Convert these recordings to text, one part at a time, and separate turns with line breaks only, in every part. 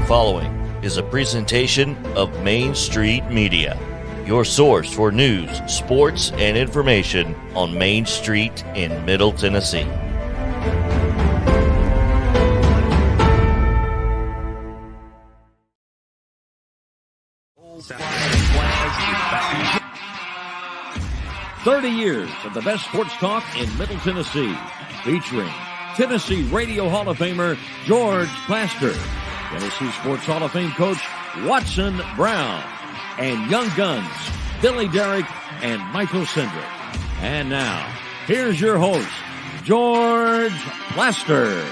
following is a presentation of Main Street Media, your source for news, sports, and information on Main Street in Middle Tennessee.
Flags. 30 years of the best sports talk in Middle Tennessee, featuring Tennessee Radio Hall of Famer George Plaster, Tennessee Sports Hall of Fame coach Watson Brown, and Young Guns Billy Derrick and Michael Cindric. And now, here's your host, George Plaster.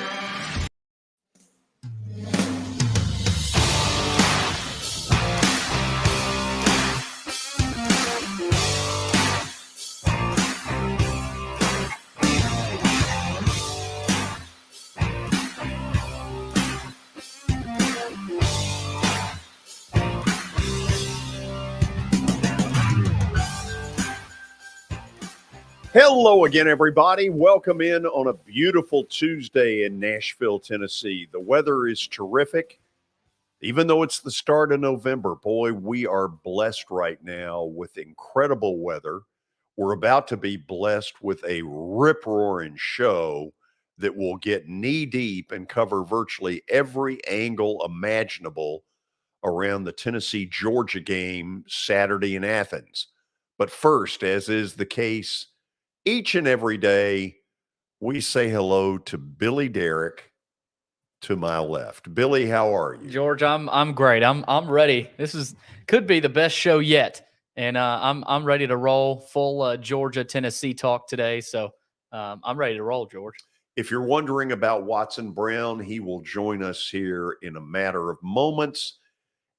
Hello again, everybody. Welcome in on a beautiful Tuesday in Nashville, Tennessee. The weather is terrific. Even though it's the start of November, boy, we are blessed right now with incredible weather. We're about to be blessed with a rip-roaring show that will get knee-deep and cover virtually every angle imaginable around the Tennessee-Georgia game Saturday in Athens. But first, as is the case each and every day, we say hello to Billy Derrick to my left. Billy, how are you?
George, I'm great. I'm ready. This could be the best show yet, and I'm ready to roll. Full Georgia Tennessee talk today, so I'm ready to roll, George.
If you're wondering about Watson Brown, he will join us here in a matter of moments.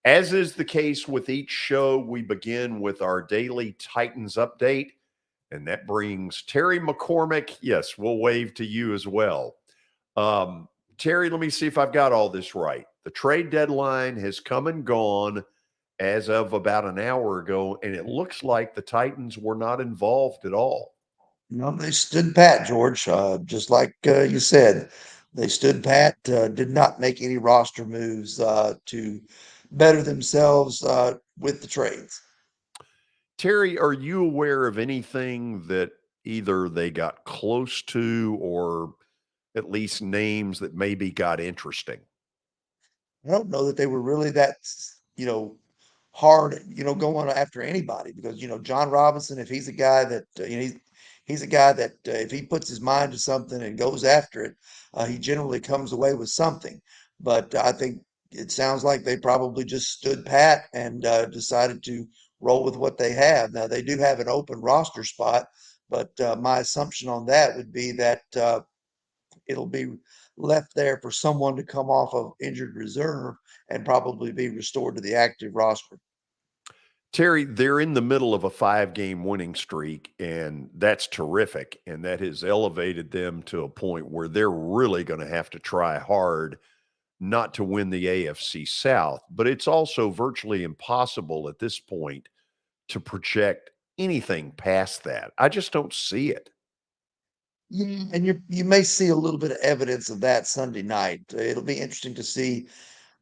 As is the case with each show, we begin with our daily Titans update. And that brings Terry McCormick. Yes, we'll wave to you as well. Terry, let me see if I've got all this right. The trade deadline has come and gone as of about an hour ago, and it looks like the Titans were not involved at all.
No, they stood pat, George. Just like you said, they stood pat, did not make any roster moves to better themselves with the trades.
Terry, are you aware of anything that either they got close to or at least names that maybe got interesting?
I don't know that they were really that, hard, going after anybody because, John Robinson, if he's a guy that, he's a guy that if he puts his mind to something and goes after it, he generally comes away with something. But I think it sounds like they probably just stood pat and decided to roll with what they have. Now, they do have an open roster spot, but my assumption on that would be that it'll be left there for someone to come off of injured reserve and probably be restored to the active roster.
Terry, they're in the middle of a 5-game winning streak, and that's terrific, and that has elevated them to a point where they're really going to have to try hard not to win the AFC South, but it's also virtually impossible at this point to project anything past that. I just don't see it.
Yeah, and you may see a little bit of evidence of that Sunday night. It'll be interesting to see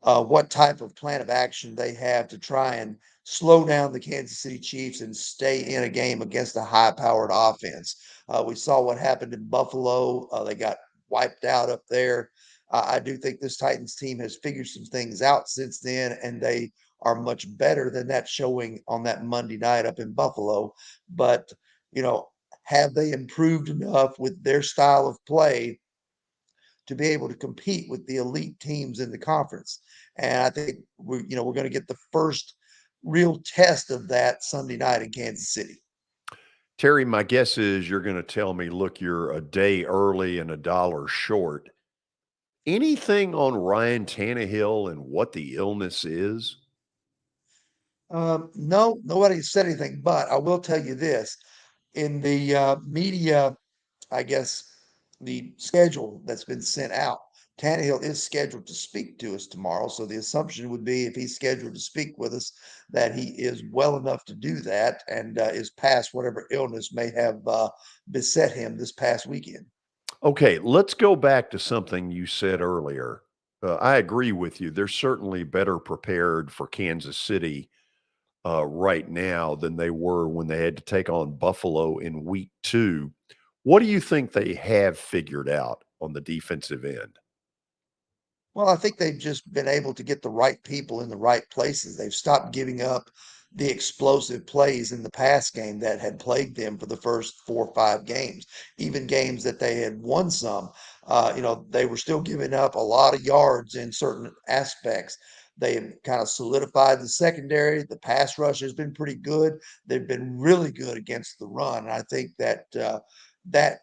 what type of plan of action they have to try and slow down the Kansas City Chiefs and stay in a game against a high-powered offense. We saw what happened in Buffalo. They got wiped out up there. I do think this Titans team has figured some things out since then, and they are much better than that showing on that Monday night up in Buffalo. But, have they improved enough with their style of play to be able to compete with the elite teams in the conference? And I think we're going to get the first real test of that Sunday night in Kansas City.
Terry, my guess is you're going to tell me, look, you're a day early and $1 short. Anything on Ryan Tannehill and what the illness is?
No, nobody said anything, but I will tell you this. In the media, I guess, the schedule that's been sent out, Tannehill is scheduled to speak to us tomorrow. So the assumption would be if he's scheduled to speak with us, that he is well enough to do that and is past whatever illness may have beset him this past weekend.
Okay, let's go back to something you said earlier. I agree with you. They're certainly better prepared for Kansas City right now than they were when they had to take on Buffalo in week 2. What do you think they have figured out on the defensive end?
Well, I think they've just been able to get the right people in the right places. They've stopped giving up the explosive plays in the pass game that had plagued them for the first 4 or 5 games, even games that they had won some. They were still giving up a lot of yards in certain aspects. They've kind of solidified the secondary. The pass rush has been pretty good. They've been really good against the run. And I think that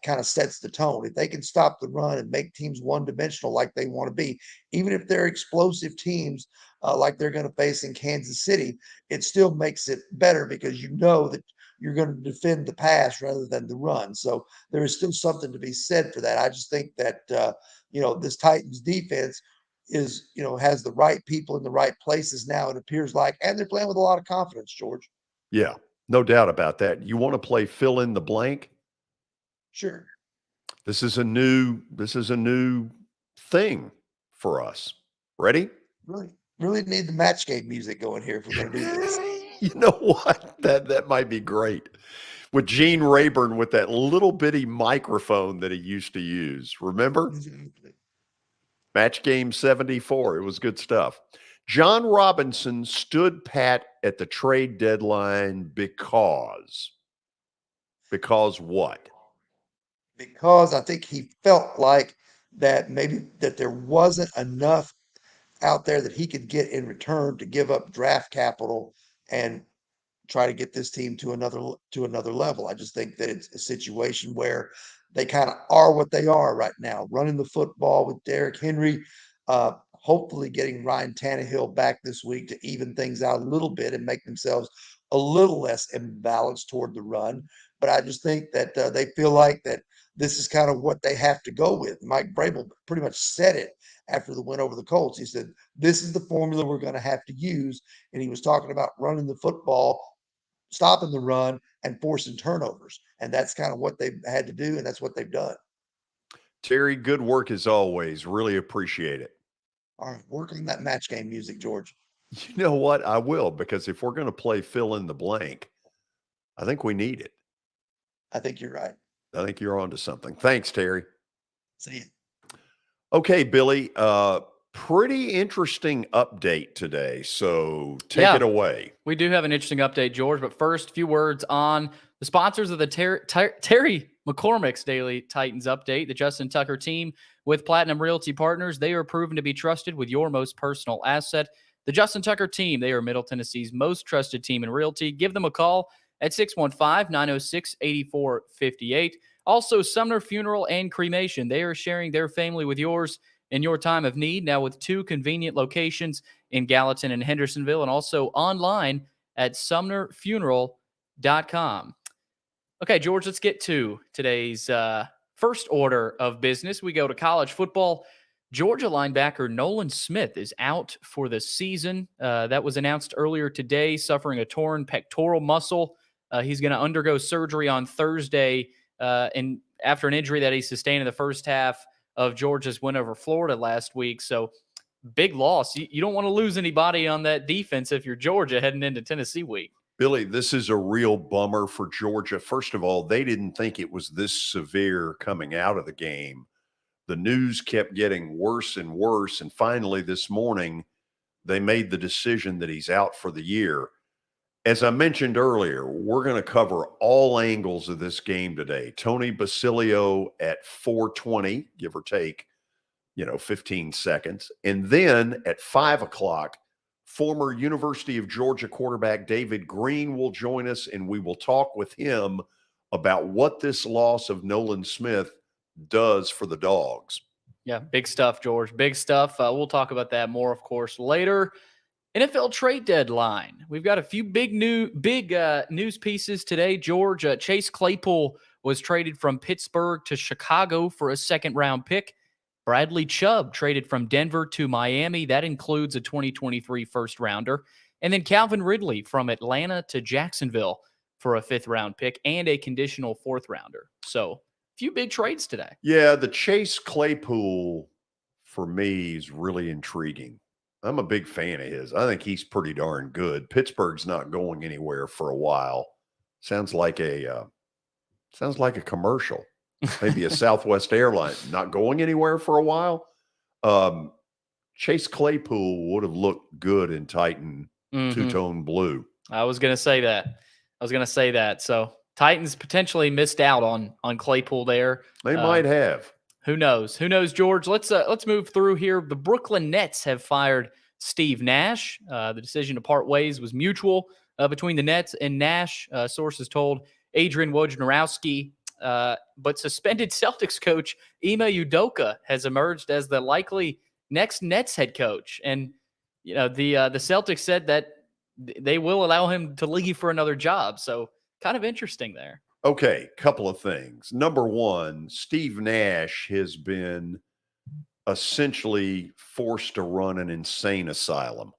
kind of sets the tone. If they can stop the run and make teams one-dimensional like they want to be, even if they're explosive teams like they're going to face in Kansas City, it still makes it better because you know that you're going to defend the pass rather than the run. So there is still something to be said for that. I just think that this Titans defense has the right people in the right places now. It appears like, and they're playing with a lot of confidence, George.
Yeah, no doubt about that. You want to play fill in the blank?
Sure.
This is a new thing for us. Ready?
Really need the match game music going here if we're going to do this.
You know what? That might be great. With Gene Rayburn with that little bitty microphone that he used to use. Remember?
Exactly.
Match game 74. It was good stuff. John Robinson stood pat at the trade deadline because what?
Because I think he felt like that maybe that there wasn't enough out there that he could get in return to give up draft capital and try to get this team to another level. I just think that it's a situation where they kind of are what they are right now, running the football with Derrick Henry, hopefully getting Ryan Tannehill back this week to even things out a little bit and make themselves a little less imbalanced toward the run. But I just think that they feel like that this is kind of what they have to go with. Mike Vrabel pretty much said it after the win over the Colts. He said, "This is the formula we're going to have to use." And he was talking about running the football, stopping the run, and forcing turnovers. And that's kind of what they've had to do, and that's what they've done.
Terry, good work as always. Really appreciate it.
All right, work on that match game music, George.
You know what? I will, because if we're going to play fill in the blank, I think we need it.
I think you're right.
I think you're onto something. Thanks, Terry.
See you.
Okay, Billy. Pretty interesting update today. So take it away.
We do have an interesting update, George. But first, a few words on the sponsors of the Terry McCormick's Daily Titans Update. The Justin Tucker team with Platinum Realty Partners. They are proven to be trusted with your most personal asset. The Justin Tucker team, they are Middle Tennessee's most trusted team in realty. Give them a call at 615-906-8458. Also, Sumner Funeral and Cremation. They are sharing their family with yours in your time of need, now with 2 convenient locations in Gallatin and Hendersonville, and also online at sumnerfuneral.com. Okay, George, let's get to today's first order of business. We go to college football. Georgia linebacker Nolan Smith is out for the season. That was announced earlier today, suffering a torn pectoral muscle. He's going to undergo surgery on Thursday and after an injury that he sustained in the first half of Georgia's win over Florida last week. So big loss. You don't want to lose anybody on that defense if you're Georgia heading into Tennessee week.
Billy, this is a real bummer for Georgia. First of all, they didn't think it was this severe coming out of the game. The news kept getting worse and worse. And finally, this morning, they made the decision that he's out for the year. As I mentioned earlier, we're going to cover all angles of this game today. Tony Basilio at 4:20, give or take, 15 seconds. And then at 5 o'clock, former University of Georgia quarterback David Greene will join us, and we will talk with him about what this loss of Nolan Smith does for the Dogs.
Yeah, big stuff, George. Big stuff. We'll talk about that more, of course, later. NFL trade deadline. We've got a few big news pieces today, George. Chase Claypool was traded from Pittsburgh to Chicago for a second-round pick. Bradley Chubb traded from Denver to Miami. That includes a 2023 first-rounder. And then Calvin Ridley from Atlanta to Jacksonville for a fifth-round pick and a conditional fourth-rounder. So, a few big trades today.
Yeah, the Chase Claypool for me, is really intriguing. I'm a big fan of his. I think he's pretty darn good. Pittsburgh's not going anywhere for a while. Sounds like a commercial. Maybe a Southwest airline not going anywhere for a while. Chase Claypool would have looked good in Titan two-tone blue.
I was going to say that. So Titans potentially missed out on Claypool there.
They might have.
Who knows? Who knows, George? Let's move through here. The Brooklyn Nets have fired Steve Nash. The decision to part ways was mutual between the Nets and Nash. Sources told Adrian Wojnarowski. But suspended Celtics coach Ime Udoka has emerged as the likely next Nets head coach. And the Celtics said that they will allow him to leave for another job. So kind of interesting there.
Okay, couple of things. Number one, Steve Nash has been essentially forced to run an insane asylum.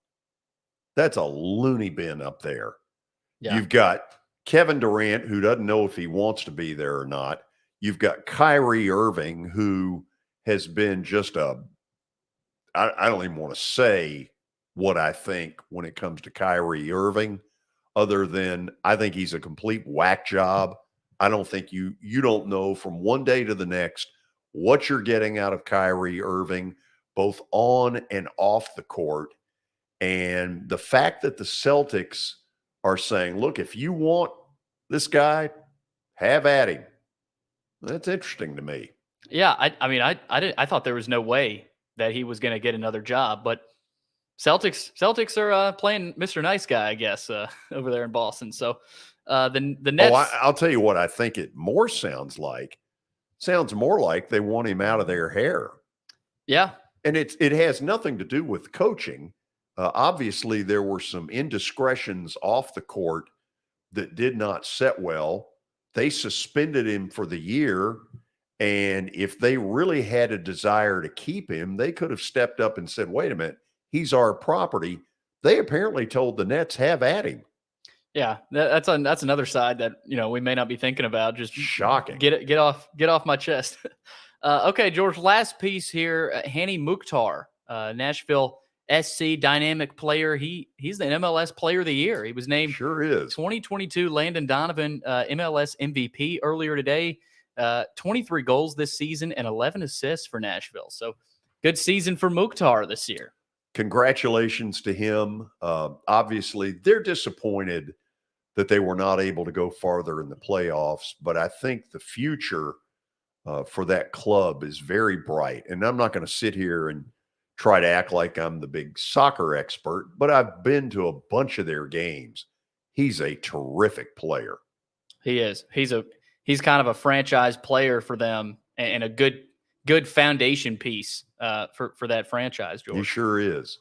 That's a loony bin up there. Yeah. You've got Kevin Durant, who doesn't know if he wants to be there or not. You've got Kyrie Irving, who has been just I don't even want to say what I think when it comes to Kyrie Irving, other than I think he's a complete whack job. I don't think you don't know from one day to the next what you're getting out of Kyrie Irving, both on and off the court. And the fact that the Celtics are saying, look, if you want this guy, have at him. That's interesting to me.
Yeah, I thought there was no way that he was going to get another job, but Celtics are playing Mr. Nice Guy, I guess, over there in Boston. So the Nets.
Oh, I'll tell you what I think it more sounds like. Sounds more like they want him out of their hair.
Yeah,
and it has nothing to do with coaching. Obviously, there were some indiscretions off the court that did not set well. They suspended him for the year. And if they really had a desire to keep him, they could have stepped up and said, wait a minute, he's our property. They apparently told the Nets, have at him.
Yeah, that's another side that, we may not be thinking about. Just
shocking.
Get off my chest. Okay, George, last piece here. Hani Mukhtar, Nashville SC dynamic player. He's the MLS Player of the Year. He was named 2022 Landon Donovan MLS MVP earlier today. 23 goals this season and 11 assists for Nashville. So good season for Mukhtar this year.
Congratulations to him. Obviously, they're disappointed that they were not able to go farther in the playoffs, but I think the future for that club is very bright. And I'm not going to sit here and try to act like I'm the big soccer expert, but I've been to a bunch of their games. He's a terrific player.
He is. He's kind of a franchise player for them and a good foundation piece for that franchise, George.
He sure is.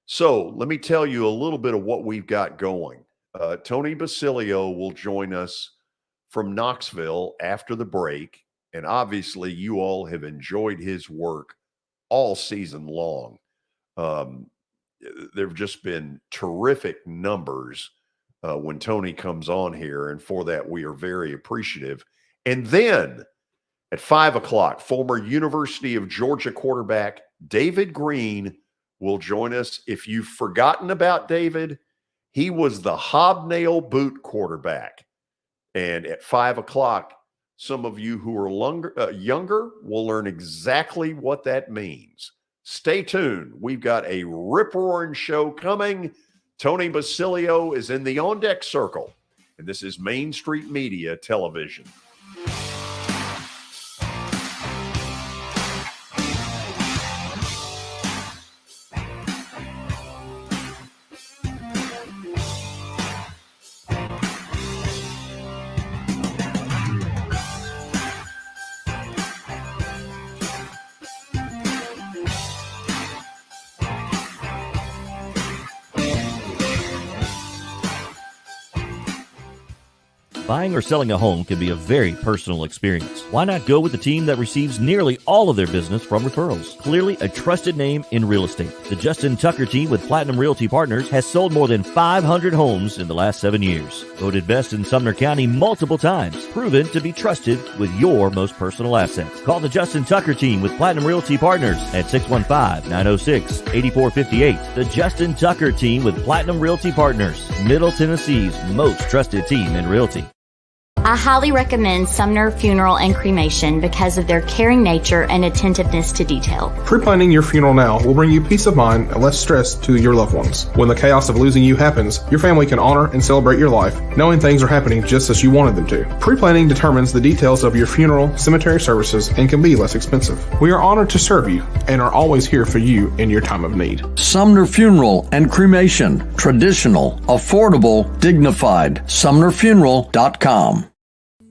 So let me tell you a little bit of what we've got going. Tony Basilio will join us from Knoxville after the break. And obviously you all have enjoyed his work all season long. There have just been terrific numbers when Tony comes on here. And for that, we are very appreciative. And then at 5 o'clock, former University of Georgia quarterback David Greene will join us. If you've forgotten about David, he was the hobnail boot quarterback. And at 5 o'clock, some of you who are younger will learn exactly what that means. Stay tuned. We've got a rip-roaring show coming. Tony Basilio is in the on-deck circle, and this is Main Street Media Television.
Buying or selling a home can be a very personal experience. Why not go with the team that receives nearly all of their business from referrals? Clearly a trusted name in real estate. The Justin Tucker team with Platinum Realty Partners has sold more than 500 homes in the last 7 years. Voted best in Sumner County multiple times. Proven to be trusted with your most personal assets. Call the Justin Tucker team with Platinum Realty Partners at 615-906-8458. The Justin Tucker team with Platinum Realty Partners, Middle Tennessee's most trusted team in realty.
I highly recommend Sumner Funeral and Cremation because of their caring nature and attentiveness to detail.
Pre-planning your funeral now will bring you peace of mind and less stress to your loved ones. When the chaos of losing you happens, your family can honor and celebrate your life, knowing things are happening just as you wanted them to. Pre-planning determines the details of your funeral, cemetery services, and can be less expensive. We are honored to serve you and are always here for you in your time of need.
Sumner Funeral and Cremation. Traditional, affordable, dignified. SumnerFuneral.com.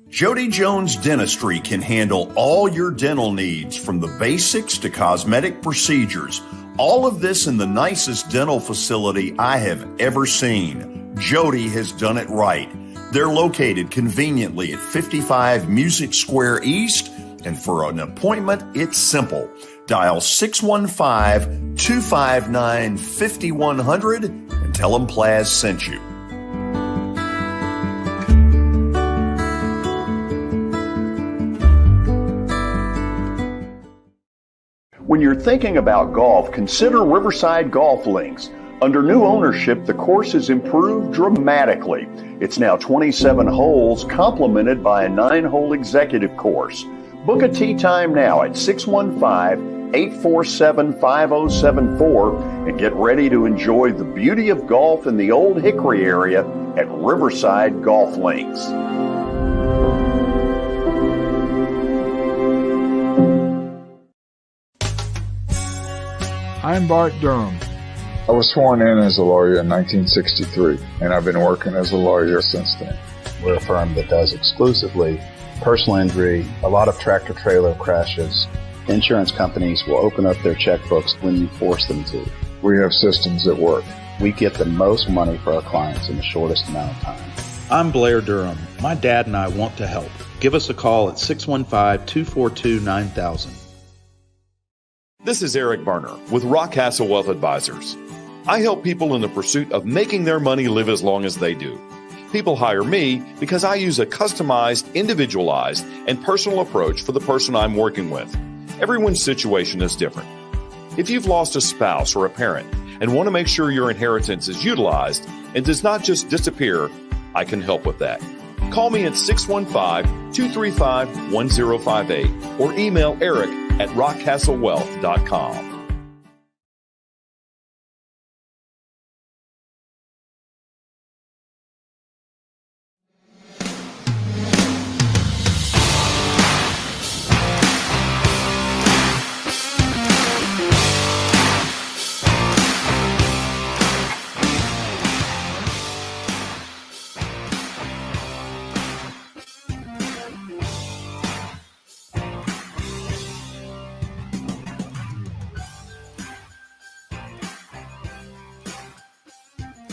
Jody Jones Dentistry can handle all your dental needs, from the basics to cosmetic procedures. All of this in the nicest dental facility I have ever seen. Jody has done it right. They're located conveniently at 55 Music Square East, and for an appointment, it's simple. Dial 615-259-5100 and tell them Plaz sent you. When you're thinking about golf, consider Riverside Golf Links. Under new ownership, the course has improved dramatically. It's now 27 holes, complemented by a 9-hole executive course. Book a tee time now at 615-847-5074 and get ready to enjoy the beauty of golf in the Old Hickory area at Riverside Golf Links.
I'm Bart Durham.
I was sworn in as a lawyer in 1963, and I've been working as a lawyer since then.
We're a firm that does exclusively personal injury, a lot of tractor-trailer crashes. Insurance companies will open up their checkbooks when you force them to.
We have systems that work.
We get the most money for our clients in the shortest amount of time.
I'm Blair Durham. My dad and I want to help. Give us a call at 615-242-9000.
This is Eric Berner with Rockcastle Wealth Advisors. I help people in the pursuit of making their money live as long as they do. People hire me because I use a customized, individualized, and personal approach for the person I'm working with. Everyone's situation is different. If you've lost a spouse or a parent and want to make sure your inheritance is utilized and does not just disappear, I can help with that. Call me at 615-235-1058 or email Eric at rockcastlewealth.com.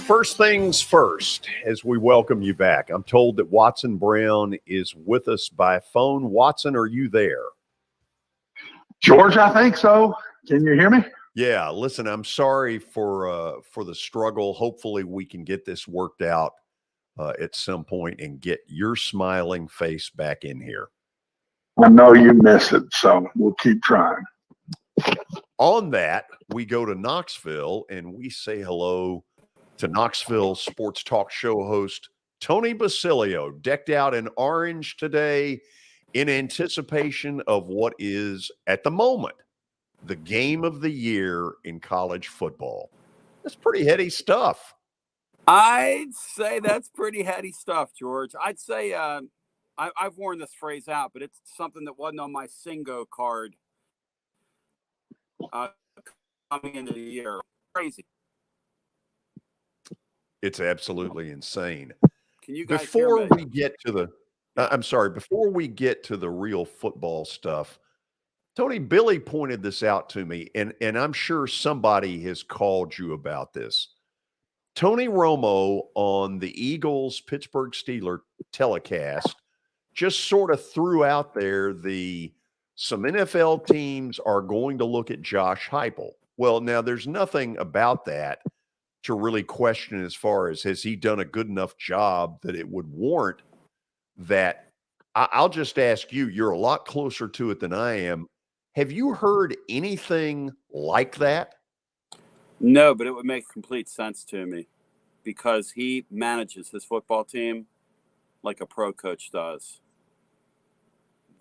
First things first, as we welcome you back, I'm told that Watson Brown is with us by phone. Watson, are you there?
George, I think so. Can you hear me?
Yeah, listen, I'm sorry for the struggle. Hopefully we can get this worked out at some point and get your smiling face back in here.
I know you miss it, so we'll keep trying.
On that, we go to Knoxville and we say hello to Knoxville Sports Talk Show host Tony Basilio, decked out in orange today in anticipation of what is, at the moment, the game of the year in college football. That's pretty heady stuff.
I'd say that's pretty heady stuff, George. I'd say I've worn this phrase out, but it's something that wasn't on my Singo card coming into the year. Crazy.
It's absolutely insane.
Can you guys
before
hear me?
we get to the before we get to the real football stuff, Tony, Billy pointed this out to me, and I'm sure somebody has called you about this. Tony Romo on the Eagles Pittsburgh Steelers telecast just sort of threw out there some NFL teams are going to look at Josh Heupel. Well, now there's nothing about that to really question as far as has he done a good enough job that it would warrant that. I'll just ask you, you're a lot closer to it than I am. Have you heard anything like that?
No, but it would make complete sense to me because he manages his football team like a pro coach does.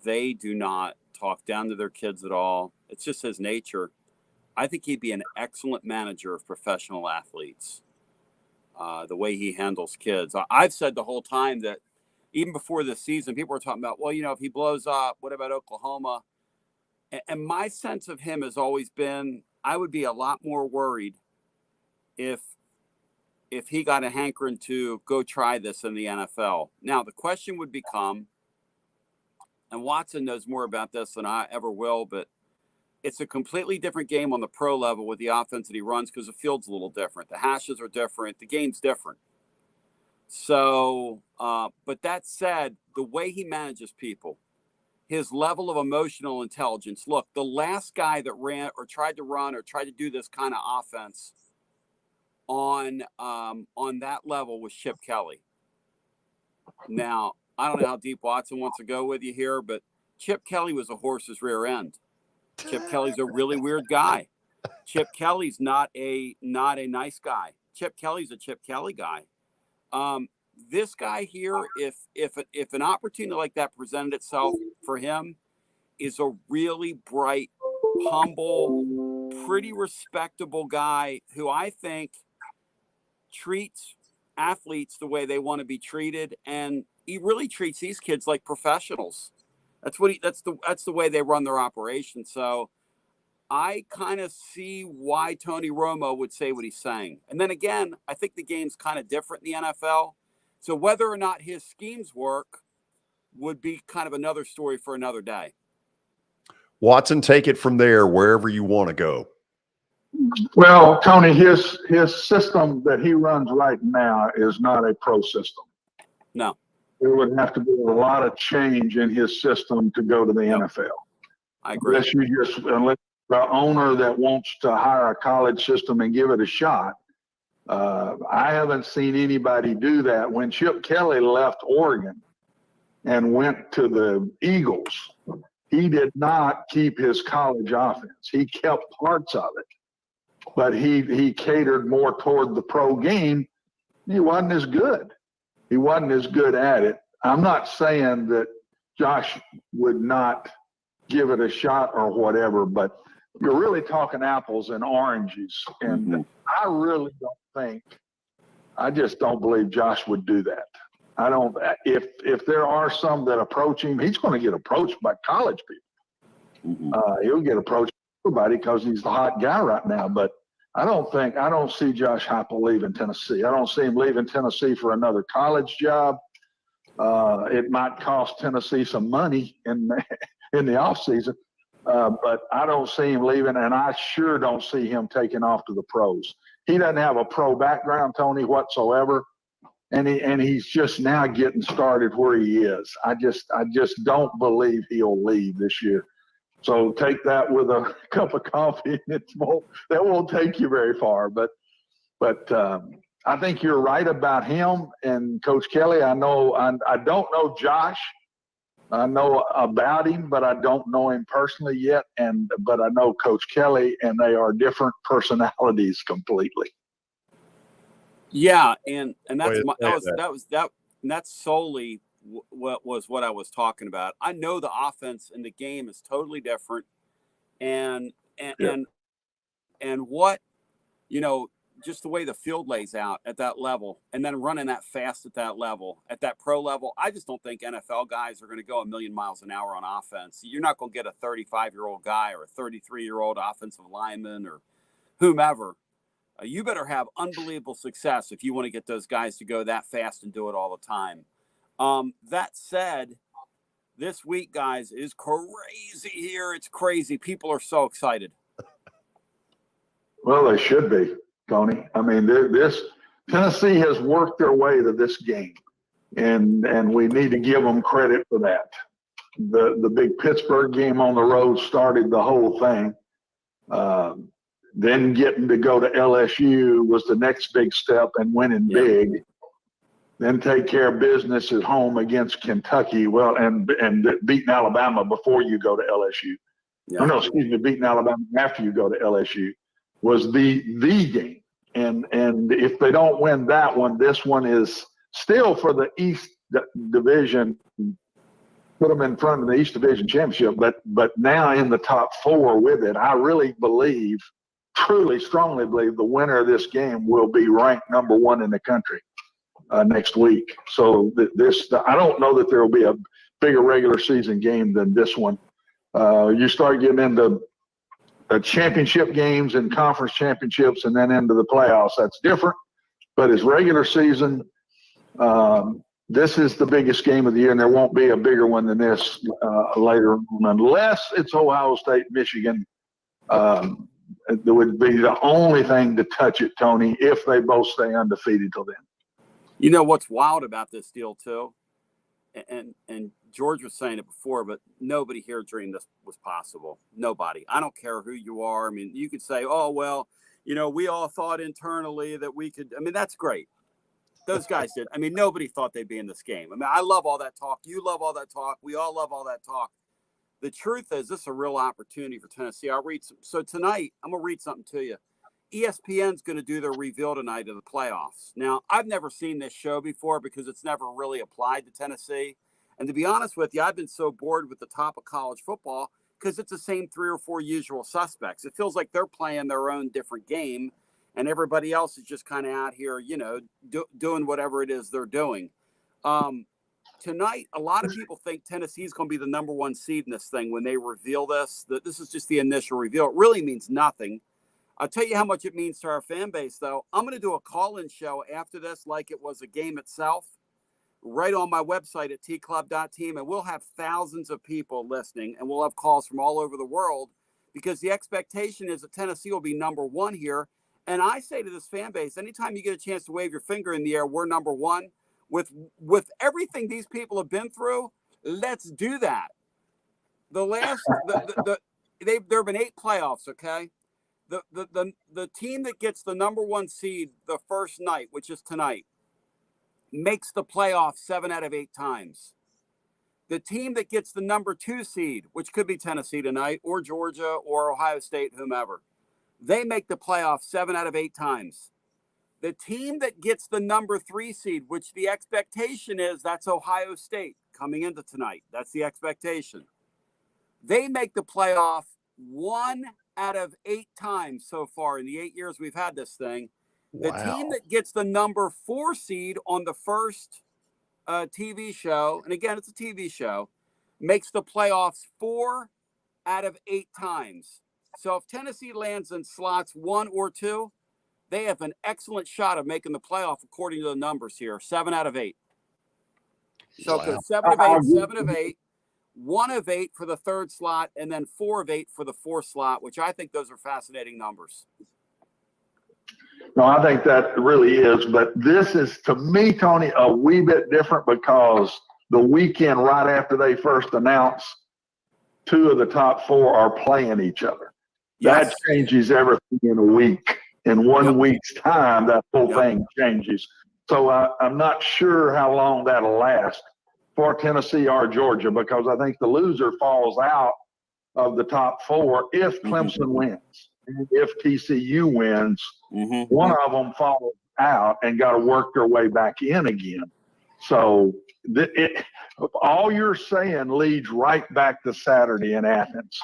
They do not talk down to their kids at all. It's just his nature. I think he'd be an excellent manager of professional athletes. The way he handles kids. I've said the whole time that even before this season, people were talking about, well, if he blows up, what about Oklahoma? And my sense of him has always been, I would be a lot more worried if he got a hankering to go try this in the NFL. Now, the question would become, and Watson knows more about this than I ever will, but it's a completely different game on the pro level with the offense that he runs because the field's a little different. The hashes are different. The game's different. So, but that said, the way he manages people, his level of emotional intelligence. Look, the last guy that ran or tried to run or tried to do this kind of offense on that level was Chip Kelly. Now, I don't know how deep Watson wants to go with you here, but Chip Kelly was a horse's rear end. Chip Kelly's a really weird guy. Chip Kelly's not a nice guy. Chip Kelly's a Chip Kelly guy. This guy here, if an opportunity like that presented itself for him, is a really bright, humble, pretty respectable guy who I think treats athletes the way they want to be treated, and he really treats these kids like professionals. That's the way they run their operation. So I kind of see why Tony Romo would say what he's saying. And then again, I think the game's kind of different in the NFL. So whether or not his schemes work would be kind of another story for another day.
Watson, take it from there, wherever you want to go.
Well, Tony, his system that he runs right now is not a pro system.
No.
There would have to be a lot of change in his system to go to the NFL.
I agree.
Unless the owner that wants to hire a college system and give it a shot. I haven't seen anybody do that. When Chip Kelly left Oregon and went to the Eagles, he did not keep his college offense. He kept parts of it, but he catered more toward the pro game. He wasn't as good. He wasn't as good at it. I'm not saying that Josh would not give it a shot or whatever, but you're really talking apples and oranges. And I really I just don't believe Josh would do that. I don't, if there are some that approach him, he's going to get approached by college people. He'll get approached by everybody because he's the hot guy right now. But I don't see Josh Heupel leaving Tennessee. I don't see him leaving Tennessee for another college job. It might cost Tennessee some money in the offseason, but I don't see him leaving, and I sure don't see him taking off to the pros. He doesn't have a pro background, Tony, whatsoever, and he's just now getting started where he is. I just don't believe he'll leave this year. So take that with a cup of coffee. That won't take you very far. But I think you're right about him and Coach Kelly. I don't know Josh. I know about him, but I don't know him personally yet. But I know Coach Kelly, and they are different personalities completely.
Yeah, and that's solely what I was talking about. I know the offense and the game is totally different, and what, just the way the field lays out at that level, and then running that fast at that level, at that pro level. I just don't think NFL guys are going to go a million miles an hour on offense. You're not going to get a 35-year-old guy or a 33-year-old offensive lineman or whomever. You better have unbelievable success if you want to get those guys to go that fast and do it all the time. That said, this week, guys, is crazy here. It's crazy. People are so excited.
Well, they should be, Tony. I mean, Tennessee has worked their way to this game, and we need to give them credit for that. The big Pittsburgh game on the road started the whole thing. Then getting to go to LSU was the next big step and winning big. Then take care of business at home against Kentucky. Well, and beating Alabama before you go to LSU. Yeah. Oh, no, excuse me, beating Alabama after you go to LSU was the game. And if they don't win that one, this one is still for the East Division. Put them in front of the East Division Championship, but now in the top 4 with it. I really believe, truly, strongly believe the winner of this game will be ranked number 1 in the country next week. So I don't know that there will be a bigger regular season game than this one. You start getting into the championship games and conference championships and then into the playoffs. That's different. But as regular season, this is the biggest game of the year, and there won't be a bigger one than this later on, unless it's Ohio State, Michigan. It would be the only thing to touch it, Tony, if they both stay undefeated till then.
You know what's wild about this deal, too? And George was saying it before, but nobody here dreamed this was possible. Nobody. I don't care who you are. I mean, you could say, oh, well, we all thought internally that we could. I mean, that's great. Those guys did. I mean, nobody thought they'd be in this game. I mean, I love all that talk. You love all that talk. We all love all that talk. The truth is, this is a real opportunity for Tennessee. I'll read some. So tonight, I'm going to read something to you. ESPN's going to do their reveal tonight of the playoffs. Now, I've never seen this show before because it's never really applied to Tennessee. And to be honest with you, I've been so bored with the top of college football because it's the same 3 or 4 usual suspects. It feels like they're playing their own different game, and everybody else is just kind of out here, doing whatever it is they're doing. Tonight, a lot of people think Tennessee is going to be the number 1 seed in this thing when they reveal this. That this is just the initial reveal. It really means nothing. I'll tell you how much it means to our fan base, though. I'm going to do a call-in show after this like it was a game itself, right on my website at tclub.team, and we'll have thousands of people listening, and we'll have calls from all over the world because the expectation is that Tennessee will be number 1 here. And I say to this fan base, anytime you get a chance to wave your finger in the air, we're number 1. With everything these people have been through, let's do that. There have been 8 playoffs, okay? The team that gets the number 1 seed the first night, which is tonight, makes the playoffs 7 out of 8 times. The team that gets the number 2 seed, which could be Tennessee tonight, or Georgia, or Ohio State, whomever, they make the playoffs 7 out of 8 times. The team that gets the number 3 seed, which the expectation is that's Ohio State coming into tonight. That's the expectation. They make the playoff 1 out of 8 times so far in the 8 years we've had this thing. The team that gets the number 4 seed on the first TV show, and again, it's a TV show, makes the playoffs 4 out of 8 times. So if Tennessee lands in slots 1 or 2, they have an excellent shot of making the playoff according to the numbers here, 7 out of 8. So 7 of 8, 7 of 8, 1 of 8 for the 3rd slot, and then 4 of 8 for the 4th slot, which I think those are fascinating numbers.
No, I think that really is. But this is, to me, Tony, a wee bit different because the weekend right after they first announced 2 of the top 4 are playing each other. Yes. That changes everything in a week. In 1 week's time, that whole thing changes. So I'm not sure how long that'll last for Tennessee or Georgia because I think the loser falls out of the top 4 if Clemson wins. If TCU wins, one of them falls out and got to work their way back in again. So all you're saying leads right back to Saturday in Athens.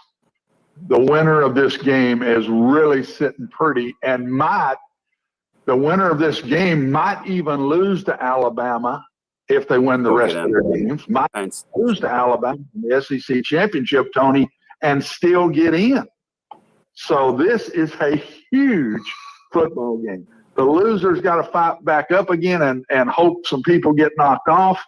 The winner of this game is really sitting pretty and the winner of this game might even lose to Alabama if they win the rest of their games. Might lose to Alabama in the SEC championship, Tony, and still get in. So this is a huge football game. The loser's got to fight back up again and hope some people get knocked off.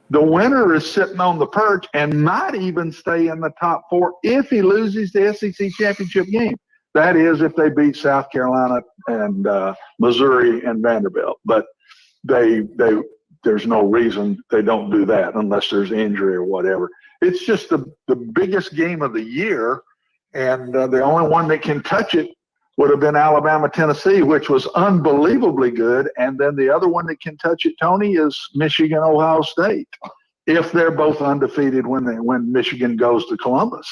The winner is sitting on the perch and might even stay in the top 4 if he loses the SEC championship game. That is if they beat South Carolina and Missouri and Vanderbilt. But there's no reason they don't do that unless there's injury or whatever. It's just the biggest game of the year, and the only one that can touch it would have been Alabama-Tennessee, which was unbelievably good. And then the other one that can touch it, Tony, is Michigan-Ohio State, if they're both undefeated when Michigan goes to Columbus.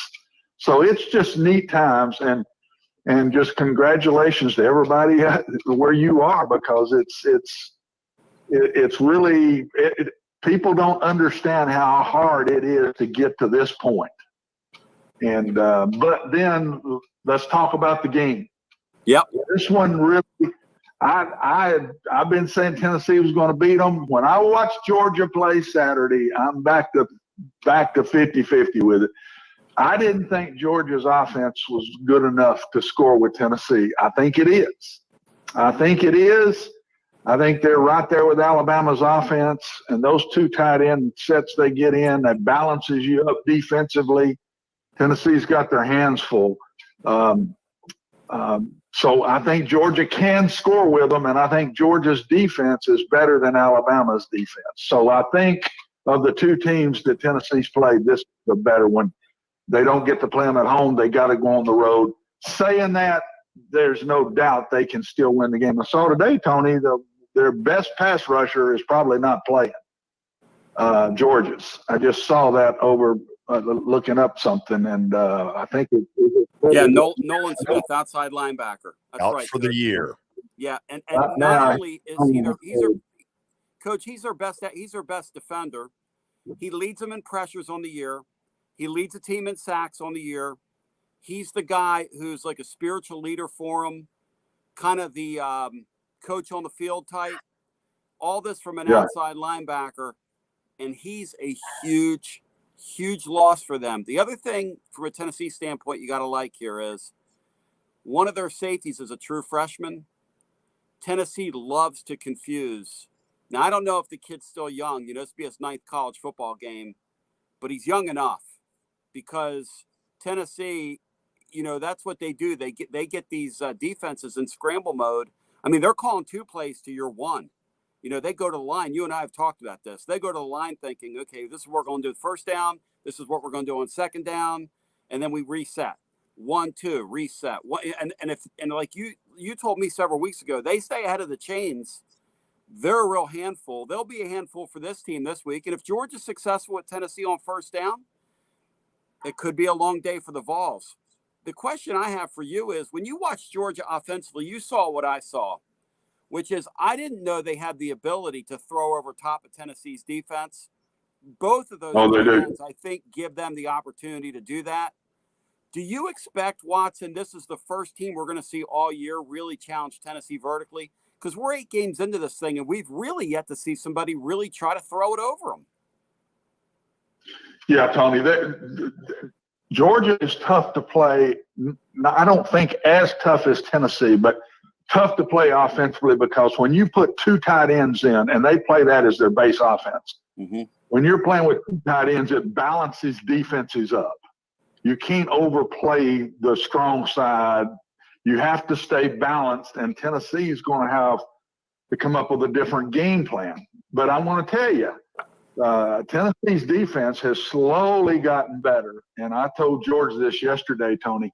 So it's just neat times, and just congratulations to everybody where you are, because it's really people don't understand how hard it is to get to this point. And but then let's talk about the game.
Yep.
This one really, I've been saying Tennessee was going to beat them. When I watched Georgia play Saturday, I'm back to 50-50 with it. I didn't think Georgia's offense was good enough to score with Tennessee. I think it is. I think they're right there with Alabama's offense, and those two tight end sets they get in, that balances you up defensively. Tennessee's got their hands full. So I think Georgia can score with them, and I think Georgia's defense is better than Alabama's defense. So I think of the two teams that Tennessee's played, this is the better one. They don't get to play them at home. They got to go on the road. Saying that, there's no doubt they can still win the game. I saw today, Tony, their best pass rusher is probably not playing, Georgia's. I just saw that over looking up something, and I think
Nolan Smith, outside linebacker. That's
out
right,
for
Coach.
the year.
Yeah, and not only is he's their best defender. He leads them in pressures on the year. He leads a team in sacks on the year. He's the guy who's like a spiritual leader for him, kind of the coach on the field type. All this from an outside linebacker, and he's a huge loss for them. The other thing from a Tennessee standpoint you got to like here is one of their safeties is a true freshman. Tennessee loves to confuse. Now, I don't know if the kid's still young. This will be his 9th college football game, but he's young enough, because Tennessee, that's what they do. They get these defenses in scramble mode. I mean, they're calling 2 plays to your 1. They go to the line. You and I have talked about this. They go to the line thinking, okay, this is what we're going to do with first down. This is what we're going to do on second down. And then we reset. 1, 2, reset. And like you told me several weeks ago, they stay ahead of the chains. They're a real handful. They'll be a handful for this team this week. And if Georgia's successful with Tennessee on first down, it could be a long day for the Vols. The question I have for you is, when you watched Georgia offensively, you saw what I saw, which is I didn't know they had the ability to throw over top of Tennessee's defense. Both of those defenses, I think, give them the opportunity to do that. Do you expect, Watson, this is the first team we're going to see all year really challenge Tennessee vertically? Because we're 8 games into this thing, and we've really yet to see somebody really try to throw it over them.
Yeah, Tony, Georgia is tough to play. I don't think as tough as Tennessee, but tough to play offensively, because when you put 2 tight ends in, and they play that as their base offense, when you're playing with 2 tight ends, it balances defenses up. You can't overplay the strong side. You have to stay balanced, and Tennessee is going to have to come up with a different game plan. But I want to tell you, Tennessee's defense has slowly gotten better. And I told George this yesterday, Tony.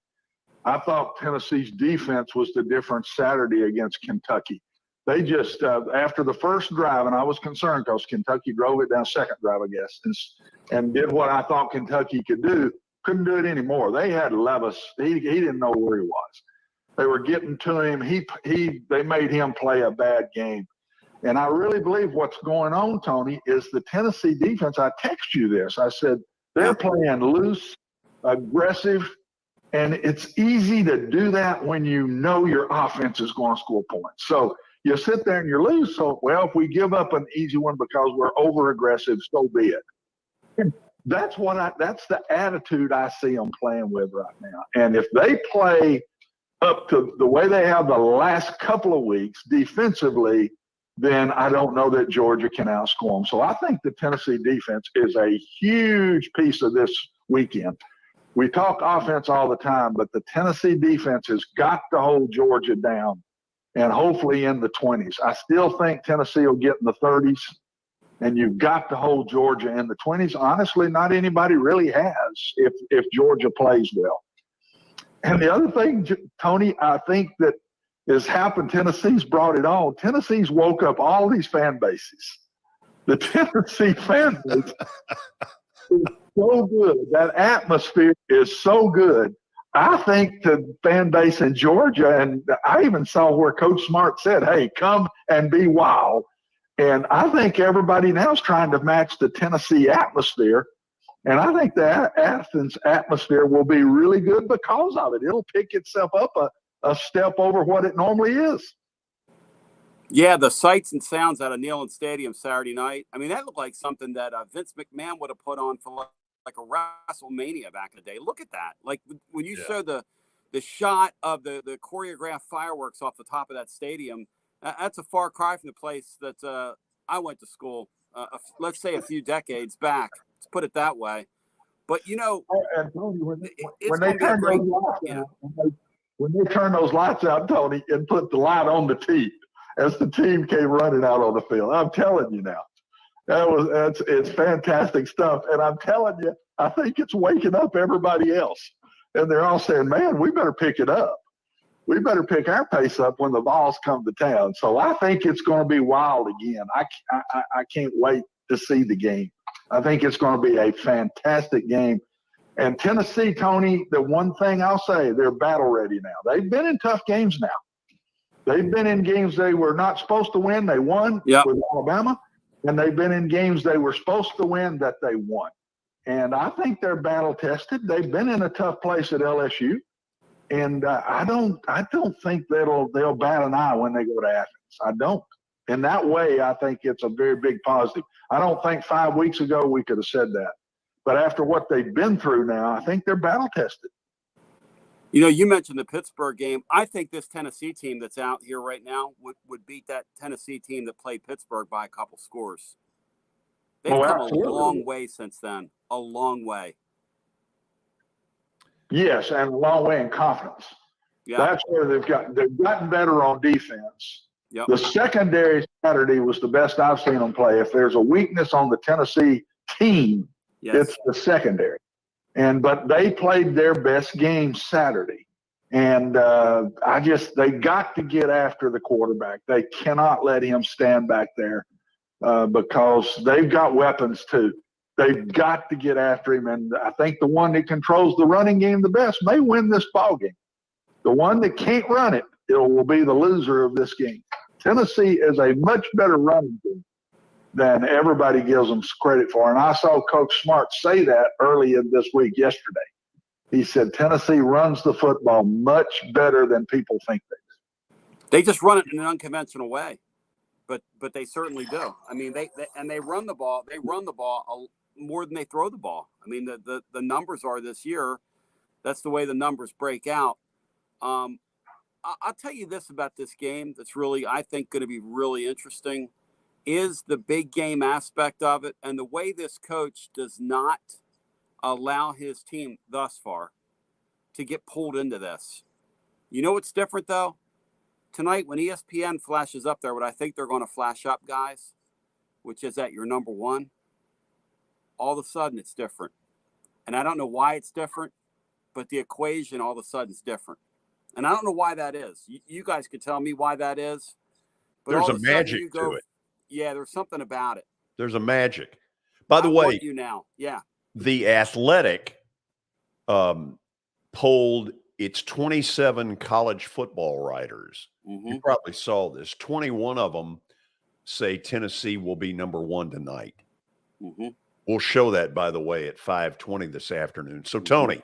I thought Tennessee's defense was the difference Saturday against Kentucky. They just, after the first drive, and I was concerned because Kentucky drove it down second drive, I guess, and did what I thought Kentucky could do. Couldn't do it anymore. They had Levis. He didn't know where he was. They were getting to him. They made him play a bad game. And I really believe what's going on, Tony, is the Tennessee defense. I text you this. I said, they're playing loose, aggressive, and it's easy to do that when you know your offense is going to score points. So you sit there and you lose. So, well, if we give up an easy one because we're over-aggressive, so be it. And that's the attitude I see them playing with right now. And if they play up to the way they have the last couple of weeks defensively, then I don't know that Georgia can outscore them. So I think the Tennessee defense is a huge piece of this weekend. We talk offense all the time, but the Tennessee defense has got to hold Georgia down and hopefully in the 20s. I still think Tennessee will get in the 30s, and you've got to hold Georgia in the 20s. Honestly, not anybody really has if Georgia plays well. And the other thing, Tony, I think that has happened, Tennessee's brought it on. Tennessee's woke up all these fan bases. The Tennessee fan base is so good. That atmosphere is so good. I think the fan base in Georgia, and I even saw where Coach Smart said, hey, come and be wild. And I think everybody now is trying to match the Tennessee atmosphere. And I think the Athens atmosphere will be really good because of it. It'll pick itself up a step over what it normally is.
Yeah, the sights and sounds out of Neyland Stadium Saturday night. I mean, that looked like something that Vince McMahon would have put on for like a WrestleMania back in the day. Look at that. Like when you show the shot of the choreographed fireworks off the top of that stadium, that's a far cry from the place that I went to school, let's say a few decades back. Let's put it that way. But, you know,
and Tony, when they turn those lights out, Tony, and put the light on the tee as the team came running out on the field, I'm telling you now, it's fantastic stuff. And I'm telling you, I think it's waking up everybody else. And they're all saying, man, we better pick it up. We better pick our pace up when the balls come to town. So I think it's going to be wild again. I can't wait to see the game. I think it's going to be a fantastic game. And Tennessee, Tony, the one thing I'll say, they're battle ready now. They've been in tough games now. They've been in games they were not supposed to win. They won with Alabama. And they've been in games they were supposed to win that they won. And I think they're battle tested. They've been in a tough place at LSU. And I don't think they'll bat an eye when they go to Athens. I don't. In that way, I think it's a very big positive. I don't think 5 weeks ago we could have said that. But after what they've been through now, I think they're battle tested.
You know, you mentioned the Pittsburgh game. I think this Tennessee team that's out here right now would beat that Tennessee team that played Pittsburgh by a couple scores. They've come a long way since then. A long way.
Yes, and a long way in confidence.
Yeah.
That's where they've gotten better on defense.
Yep.
The secondary Saturday was the best I've seen them play. If there's a weakness on the Tennessee team, it's the secondary. But they played their best game Saturday. And they got to get after the quarterback. They cannot let him stand back there because they've got weapons too. They've got to get after him. And I think the one that controls the running game the best may win this ball game. The one that can't run it will be the loser of this game. Tennessee is a much better running team than everybody gives them credit for. And I saw Coach Smart say that early in this week yesterday. He said Tennessee runs the football much better than people think they do.
They just run it in an unconventional way, but they certainly do. I mean, they run the ball. They run the ball more than they throw the ball. I mean, the numbers are this year. That's the way the numbers break out. I'll tell you this about this game that's really, I think, going to be really interesting is the big game aspect of it and the way this coach does not allow his team thus far to get pulled into this. You know what's different, though? Tonight, when ESPN flashes up there, what I think they're going to flash up, guys, which is at your number one, all of a sudden it's different. And I don't know why it's different, but the equation all of a sudden is different. And I don't know why that is. You guys could tell me why that is. But
there's a magic to it.
Yeah, there's something about it.
There's a magic. By the way, The Athletic polled its 27 college football writers. Mm-hmm. You probably saw this. 21 of them say Tennessee will be number one tonight. Mm-hmm. We'll show that, by the way, at 5:20 this afternoon. So, Tony,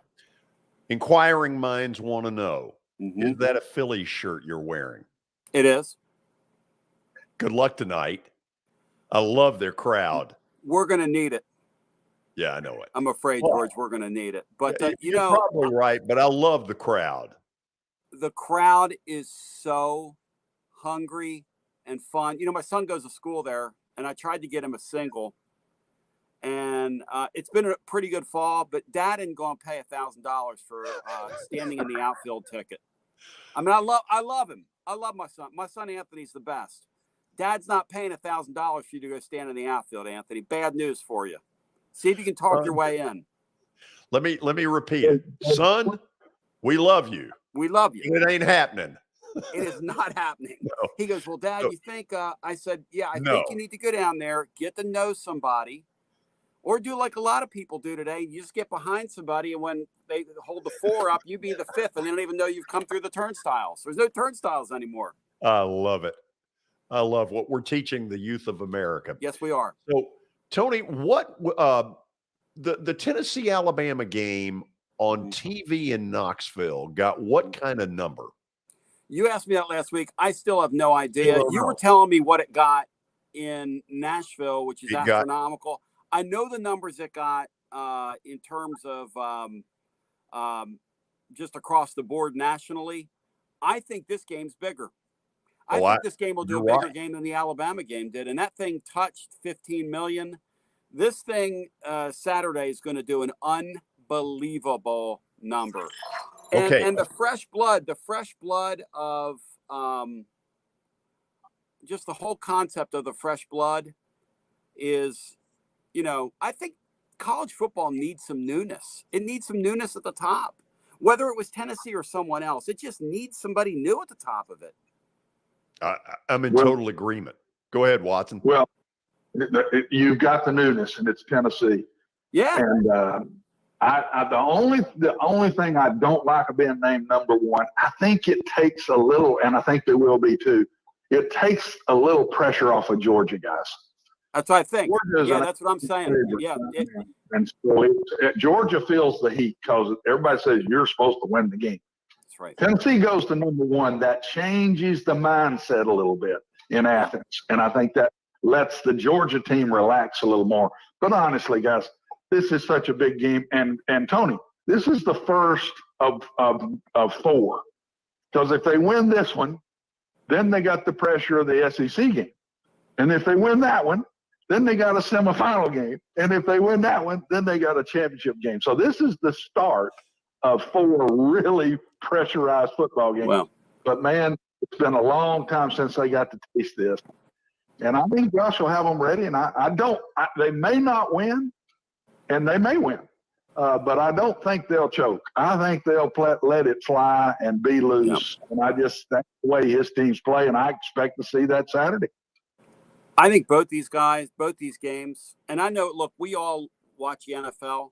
inquiring minds want to know, is that a Phillies shirt you're wearing?
It is.
Good luck tonight. I love their crowd.
We're going to need it.
Yeah, I know it.
I'm afraid, George, we're going to need it. But,
you're probably right, but I love the crowd.
The crowd is so hungry and fun. You know, my son goes to school there, and I tried to get him a single. And it's been a pretty good fall, but Dad didn't go and pay $1,000 for standing in the outfield ticket. I mean, I love him. I love my son. My son Anthony's the best. Dad's not paying $1,000 for you to go stand in the outfield, Anthony. Bad news for you. See if you can talk your way in.
Let me repeat it. Son, we love you.
We love you.
It ain't happening.
It is not happening.
No.
He goes, well, Dad, you think, I said, yeah, I
No.
think you need to go down there, get to know somebody, or do like a lot of people do today. You just get behind somebody, and when they hold the 4 up, you be the 5th, and they don't even know you've come through the turnstiles. There's no turnstiles anymore.
I love it. I love what we're teaching the youth of America.
Yes, we are.
So, Tony, what the Tennessee-Alabama game on TV in Knoxville got what kind of number?
You asked me that last week. I still have no idea. You were telling me what it got in Nashville, which is astronomical. I know the numbers it got in terms of just across the board nationally. I think this game's bigger. I think this game will do a bigger game than the Alabama game did. And that thing touched 15 million. This thing Saturday is going to do an unbelievable number. And the fresh blood of just the whole concept of the fresh blood is, I think college football needs some newness. It needs some newness at the top. Whether it was Tennessee or someone else, it just needs somebody new at the top of it.
I'm in total agreement. Go ahead, Watson.
Well, you've got the newness, and it's Tennessee.
Yeah.
And the only thing I don't like of being named number 1, I think it takes a little, and I think they will be too. It takes a little pressure off of Georgia guys.
That's what I think. That's what I'm saying. Yeah.
And so Georgia feels the heat because everybody says you're supposed to win the game.
That's right.
Tennessee goes to number 1. That changes the mindset a little bit in Athens. And I think that lets the Georgia team relax a little more. But honestly, guys, this is such a big game. And Tony, this is the first of 4. Because if they win this one, then they got the pressure of the SEC game. And if they win that one, then they got a semifinal game. And if they win that one, then they got a championship game. So this is the start of 4 really pressurized football games.
Wow.
But, man, it's been a long time since they got to taste this. And I think Josh will have them ready. And they may not win, and they may win. But I don't think they'll choke. I think they'll let it fly and be loose. Yep. And that's the way his teams play, and I expect to see that Saturday.
I think both these games, and I know, look, we all watch the NFL.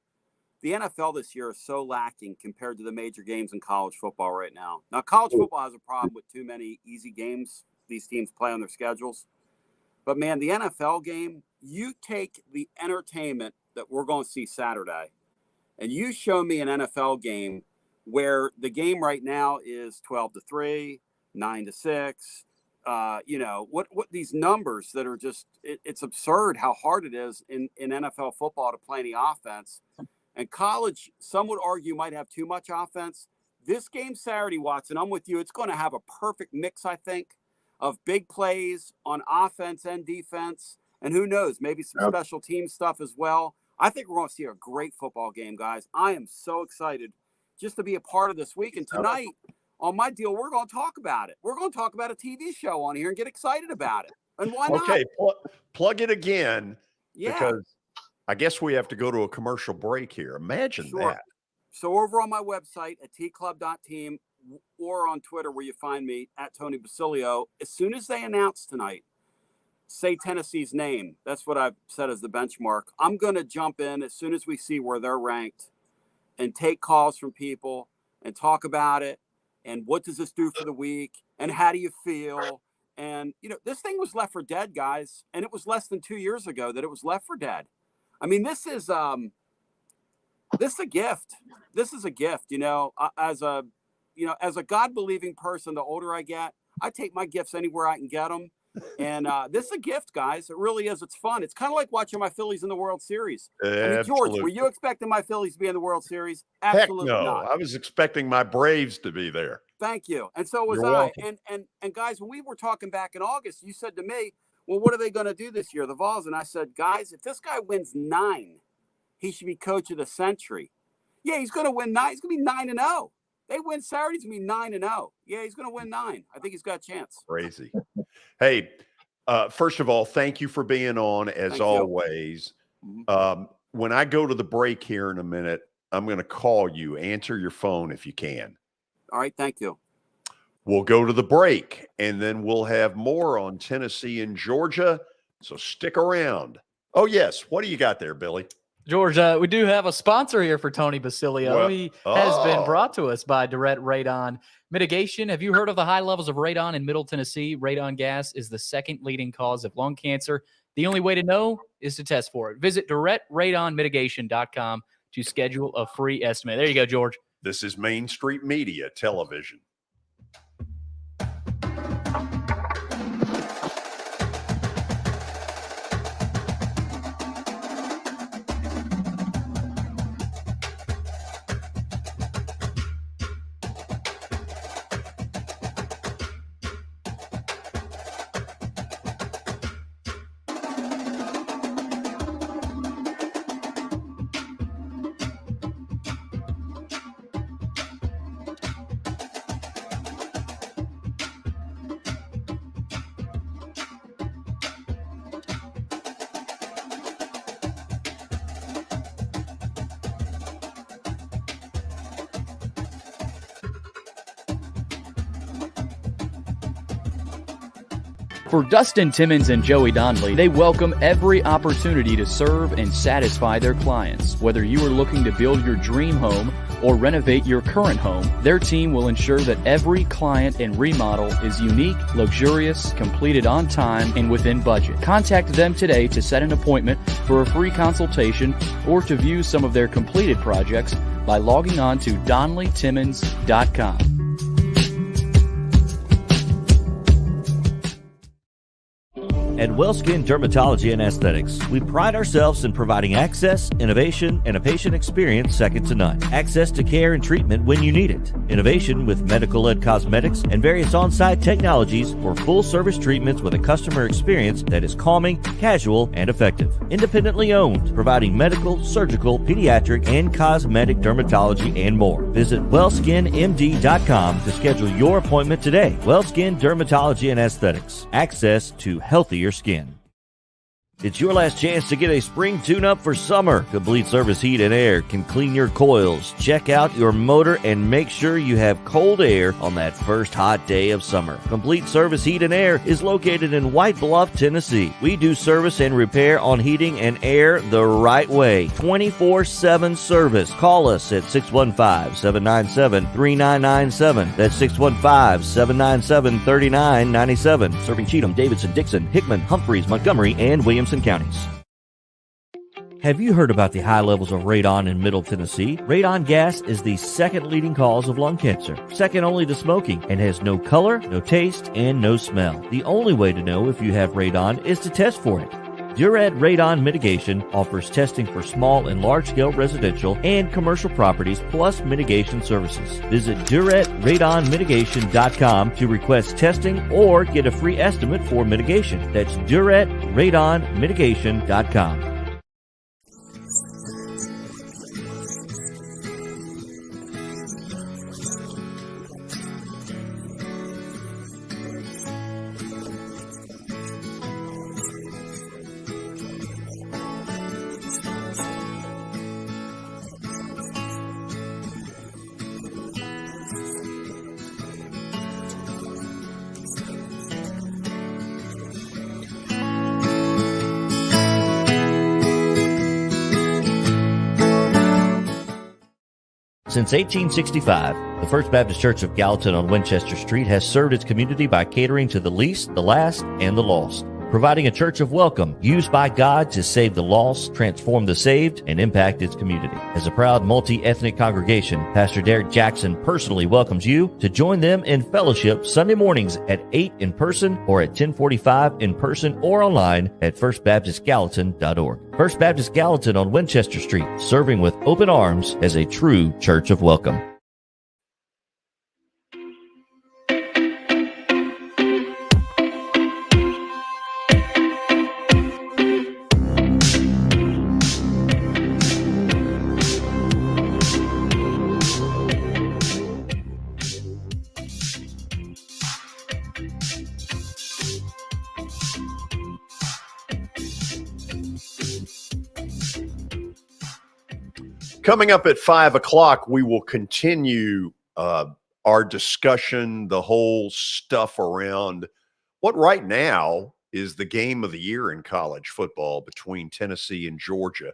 The NFL this year is so lacking compared to the major games in college football right now. Now, college football has a problem with too many easy games these teams play on their schedules. But, man, the NFL game, you take the entertainment that we're going to see Saturday, and you show me an NFL game where the game right now is 12-3, 9-6, what these numbers that are just, it's absurd how hard it is in NFL football to play any offense. And college, some would argue, might have too much offense. This game Saturday, Watson, I'm with you. It's going to have a perfect mix, I think, of big plays on offense and defense. And who knows, maybe some special team stuff as well. I think we're going to see a great football game, guys. I am so excited just to be a part of this week. And tonight, on my deal, we're going to talk about it. We're going to talk about a TV show on here and get excited about it. And why not?
Okay, plug it again.
Yeah.
Because I guess we have to go to a commercial break here. Imagine that.
So over on my website at tclub.team or on Twitter where you find me at Tony Basilio, as soon as they announce tonight, say Tennessee's name. That's what I've set as the benchmark. I'm going to jump in as soon as we see where they're ranked and take calls from people and talk about it. And what does this do for the week? And how do you feel? And, this thing was left for dead, guys. And it was less than 2 years ago that it was left for dead. I mean, this is a gift. This is a gift, as a God-believing person, the older I get, I take my gifts anywhere I can get them. And this is a gift, guys. It really is. It's fun. It's kind of like watching my Phillies in the World Series. I mean, George, were you expecting my Phillies to be in the World Series? Absolutely
Heck no.
not.
I was expecting my Braves to be there.
Thank you. And so was I. And guys, when we were talking back in August, you said to me, well, what are they going to do this year, the Vols? And I said, guys, if this guy wins 9, he should be coach of the century. Yeah, he's going to win 9. He's going to be 9-0. They win Saturday, he's going to be 9-0. Yeah, he's going to win 9. I think he's got a chance.
Crazy. Hey, first of all, thank you for being on as always. When I go to the break here in a minute, I'm going to call you. Answer your phone if you can.
All right, thank you.
We'll go to the break, and then we'll have more on Tennessee and Georgia, so stick around. Oh, yes. What do you got there, Billy?
George, we do have a sponsor here for Tony Basilio.
Well,
he has been brought to us by Direct Radon Mitigation. Have you heard of the high levels of radon in Middle Tennessee? Radon gas is the second leading cause of lung cancer. The only way to know is to test for it. Visit directradonmitigation.com to schedule a free estimate. There you go, George.
This is Main Street Media Television.
For Dustin Timmons and Joey Donnelly, they welcome every opportunity to serve and satisfy their clients. Whether you are looking to build your dream home or renovate your current home, their team will ensure that every client and remodel is unique, luxurious, completed on time, and within budget. Contact them today to set an appointment for a free consultation or to view some of their completed projects by logging on to DonnellyTimmons.com.
At WellSkin Dermatology and Aesthetics, we pride ourselves in providing access, innovation, and a patient experience second to none. Access to care and treatment when you need it. Innovation with medical-led cosmetics and various on-site technologies for full-service treatments with a customer experience that is calming, casual, and effective. Independently owned, providing medical, surgical, pediatric, and cosmetic dermatology and more. Visit WellSkinMD.com to schedule your appointment today. WellSkin Dermatology and Aesthetics. Access to healthier skin. It's your last chance to get a spring tune-up for summer. Complete Service Heat and Air can clean your coils, check out your motor, and make sure you have cold air on that first hot day of summer. Complete Service Heat and Air is located in White Bluff, Tennessee. We do service and repair on heating and air the right way. 24/7 service. Call us at 615-797-3997. That's 615-797-3997. Serving Cheatham, Davidson, Dixon, Hickman, Humphreys, Montgomery, and Williamson counties. Have you heard about the high levels of radon in Middle Tennessee? Radon gas is the second leading cause of lung cancer, second only to smoking, and has no color, no taste, and no smell. The only way to know if you have radon is to test for it. Durad Radon Mitigation offers testing for small and large-scale residential and commercial properties, plus mitigation services. Visit DuradRadonMitigation.com to request testing or get a free estimate for mitigation. That's DuradRadonMitigation.com. Since 1865, the First Baptist Church of Gallatin on Winchester Street has served its community by catering to the least, the last, and the lost, providing a church of welcome used by God to save the lost, transform the saved, and impact its community. As a proud multi-ethnic congregation, Pastor Derek Jackson personally welcomes you to join them in fellowship Sunday mornings at 8 in person or at 1045 in person or online at firstbaptistgallatin.org. First Baptist Gallatin on Winchester Street, serving with open arms as a true church of welcome.
Coming up at 5 o'clock, we will continue our discussion, the whole stuff around what right now is the game of the year in college football between Tennessee and Georgia.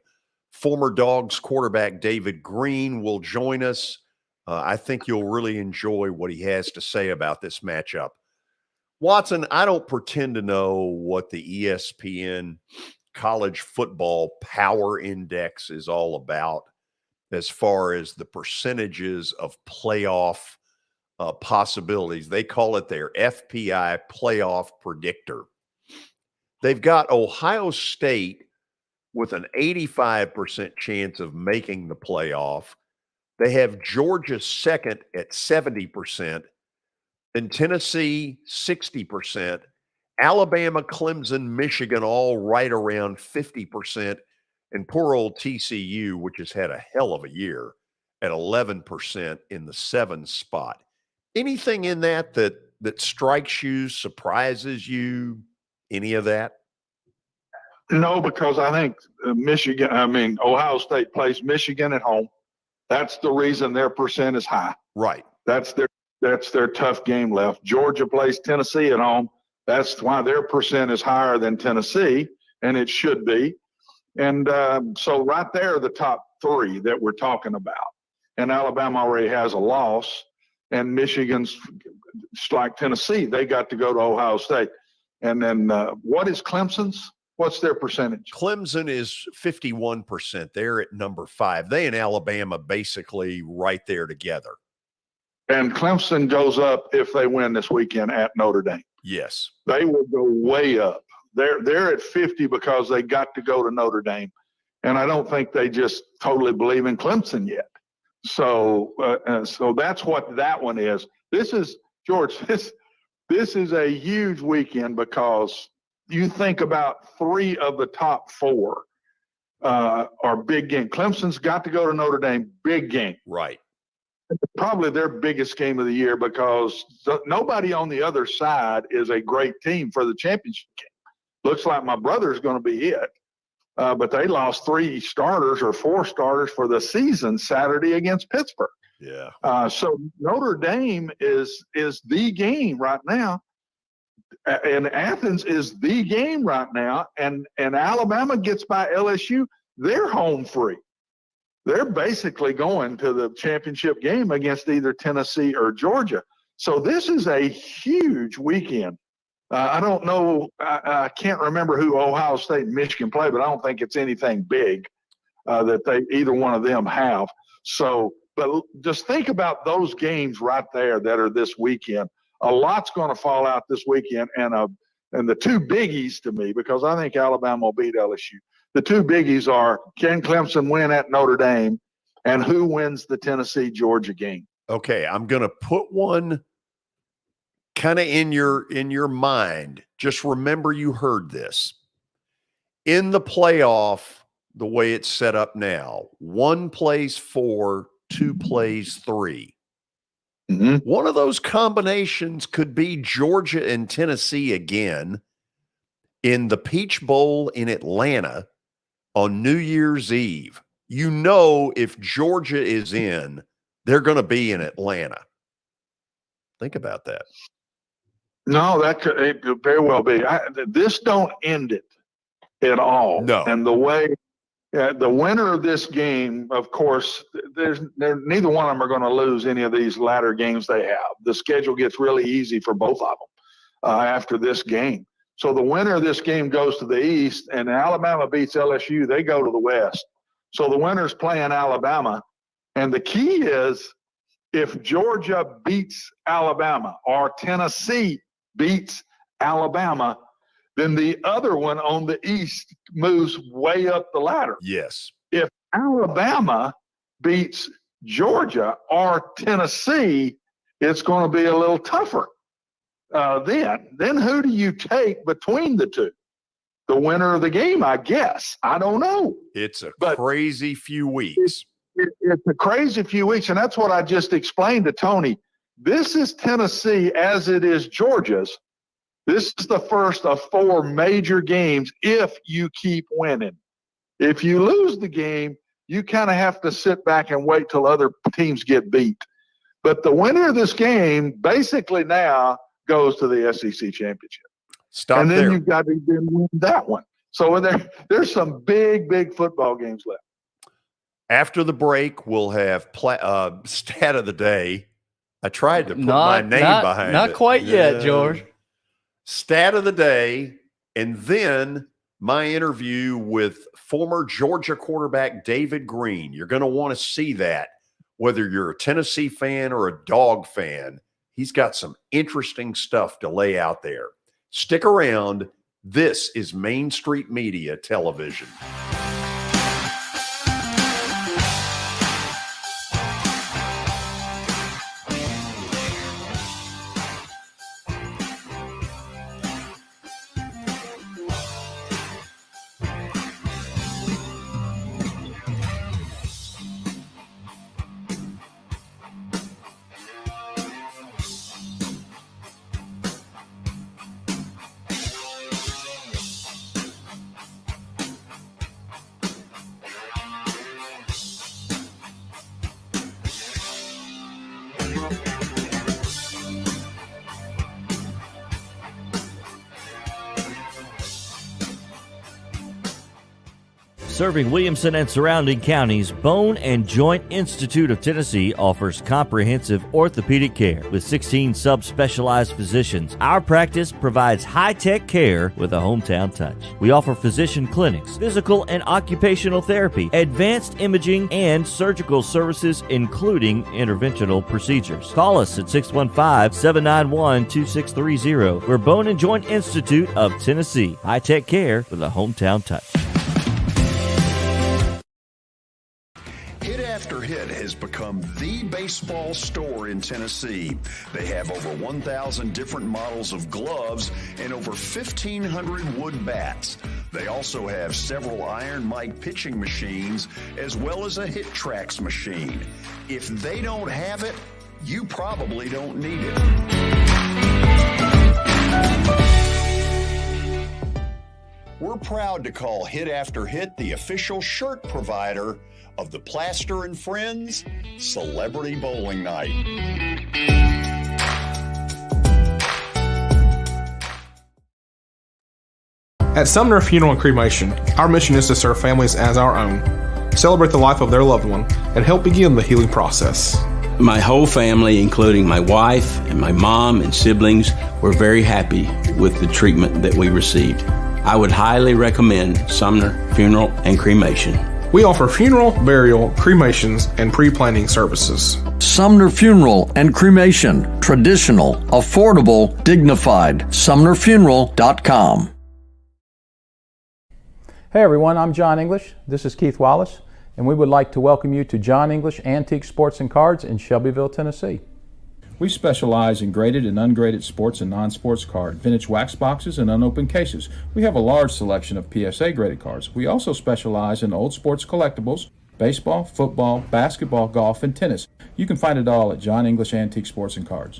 Former Dogs quarterback David Greene will join us. I think you'll really enjoy what he has to say about this matchup. Watson, I don't pretend to know what the ESPN college football power index is all about as far as the percentages of playoff possibilities. They call it their FPI playoff predictor. They've got Ohio State with an 85% chance of making the playoff. They have Georgia second at 70%, and Tennessee 60%, Alabama, Clemson, Michigan all right around 50%, and poor old TCU, which has had a hell of a year, at 11% in the 7 spot. Anything in that strikes you, surprises you, any of that?
No, because I think Ohio State plays Michigan at home. That's the reason their percent is high.
Right.
That's their tough game left. Georgia plays Tennessee at home. That's why their percent is higher than Tennessee, and it should be. And so right there are the top 3 that we're talking about. And Alabama already has a loss, and Michigan's like Tennessee. They got to go to Ohio State. And then what is Clemson's? What's their percentage?
Clemson is 51%. They're at number 5. They and Alabama basically right there together.
And Clemson goes up if they win this weekend at Notre Dame.
Yes.
They will go way up. They're at 50 because they got to go to Notre Dame. And I don't think they just totally believe in Clemson yet. So that's what that one is. This is, George, this is a huge weekend because you think about 3 of the top 4 are big game. Clemson's got to go to Notre Dame, big game.
Right.
Probably their biggest game of the year because nobody on the other side is a great team for the championship game. Looks like my brother's going to be it. But they lost 3 starters or 4 starters for the season Saturday against Pittsburgh.
Yeah.
So Notre Dame is the game right now. And Athens is the game right now. And Alabama gets by LSU, they're home free. They're basically going to the championship game against either Tennessee or Georgia. So this is a huge weekend. I don't know. I can't remember who Ohio State and Michigan play, but I don't think it's anything big that either one of them have. So, but just think about those games right there that are this weekend. A lot's going to fall out this weekend, and the 2 biggies to me, because I think Alabama will beat LSU. The 2 biggies are, can Clemson win at Notre Dame, and who wins the Tennessee-Georgia game?
Okay, I'm going to put one kind of in your mind. Just remember you heard this. In the playoff, the way it's set up now, 1 plays 4, 2 plays 3.
Mm-hmm.
One of those combinations could be Georgia and Tennessee again in the Peach Bowl in Atlanta on New Year's Eve. You know, if Georgia is in, they're going to be in Atlanta. Think about that.
No, it could very well be. This don't end it at all.
No.
And the way the winner of this game, of course, neither one of them are going to lose any of these latter games they have. The schedule gets really easy for both of them after this game. So the winner of this game goes to the East, and Alabama beats LSU. They go to the West. So the winner's playing Alabama. And the key is if Georgia beats Alabama or Tennessee beats Alabama, then the other one on the East moves way up the ladder.
Yes.
If Alabama beats Georgia or Tennessee, it's going to be a little tougher. Then who do you take between the 2? The winner of the game, I guess. I don't know.
It's crazy few weeks.
It's a crazy few weeks, and that's what I just explained to Tony. This is Tennessee as it is Georgia's. This is the first of 4 major games if you keep winning. If you lose the game, you kind of have to sit back and wait till other teams get beat. But the winner of this game basically now goes to the SEC championship.
Stop
and then
there.
you've got to then win that one. So there's some big football games left.
After the break, we'll have stat of the day. I tried to put my name behind it.
Not quite yet, George.
Stat of the day, and then my interview with former Georgia quarterback David Greene. You're going to want to see that, whether you're a Tennessee fan or a Dog fan. He's got some interesting stuff to lay out there. Stick around. This is Main Street Media Television.
Serving Williamson and surrounding counties, Bone and Joint Institute of Tennessee offers comprehensive orthopedic care with 16 subspecialized physicians. Our practice provides high-tech care with a hometown touch. We offer physician clinics, physical and occupational therapy, advanced imaging, and surgical services, including interventional procedures. Call us at 615-791-2630. We're Bone and Joint Institute of Tennessee. High-tech care with a hometown touch.
After Hit has become the baseball store in Tennessee. They have over 1,000 different models of gloves and over 1,500 wood bats. They also have several Iron Mike pitching machines as well as a Hit Trax machine. If they don't have it, you probably don't need it. We're proud to call Hit After Hit the official shirt provider of the Plaster and Friends Celebrity Bowling Night.
At Sumner Funeral and Cremation, our mission is to serve families as our own, celebrate the life of their loved one, and help begin the healing process.
My whole family, including my wife and my mom and siblings, were very happy with the treatment that we received. I would highly recommend Sumner Funeral and Cremation.
We offer funeral, burial, cremations, and pre-planning services.
Sumner Funeral and Cremation. Traditional, affordable, dignified. SumnerFuneral.com.
Hey everyone, I'm John English. This is Keith Wallace, and we would like to welcome you to John English Antique Sports and Cards in Shelbyville, Tennessee.
We specialize in graded and ungraded sports and non-sports cards, vintage wax boxes, and unopened cases. We have a large selection of PSA graded cards. We also specialize in old sports collectibles, baseball, football, basketball, golf, and tennis. You can find it all at John English Antique Sports and Cards.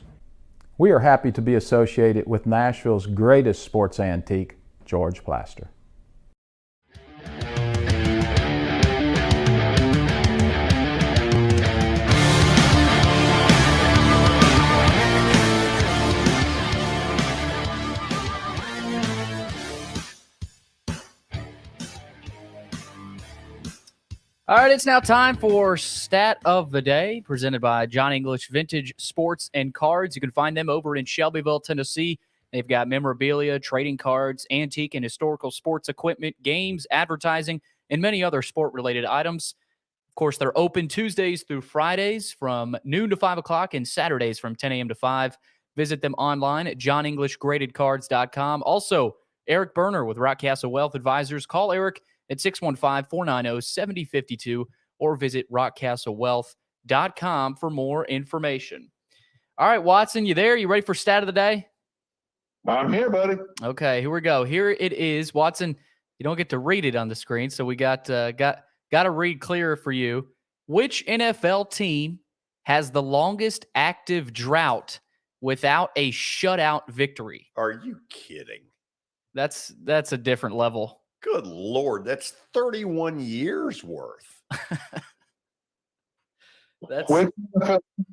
We are happy to be associated with Nashville's greatest sports antique, George Plaster.
All right, it's now time for Stat of the Day, presented by John English Vintage Sports and Cards. You can find them over in Shelbyville, Tennessee. They've got memorabilia, trading cards, antique and historical sports equipment, games, advertising, and many other sport-related items. Of course, they're open Tuesdays through Fridays from noon to 5 o'clock and Saturdays from 10 a.m. to 5. Visit them online at johnenglishgradedcards.com. Also, Eric Berner with Rockcastle Wealth Advisors. Call Eric at 615-490-7052 or visit rockcastlewealth.com for more information. All right, Watson, you there? You ready for Stat of the Day?
I'm here, buddy.
Okay, here we go. Here it is. Watson, you don't get to read it on the screen, so we got to read clearer for you. Which NFL team has the longest active drought without a shutout victory?
Are you kidding?
That's a different level
Good Lord, that's 31 years worth.
Which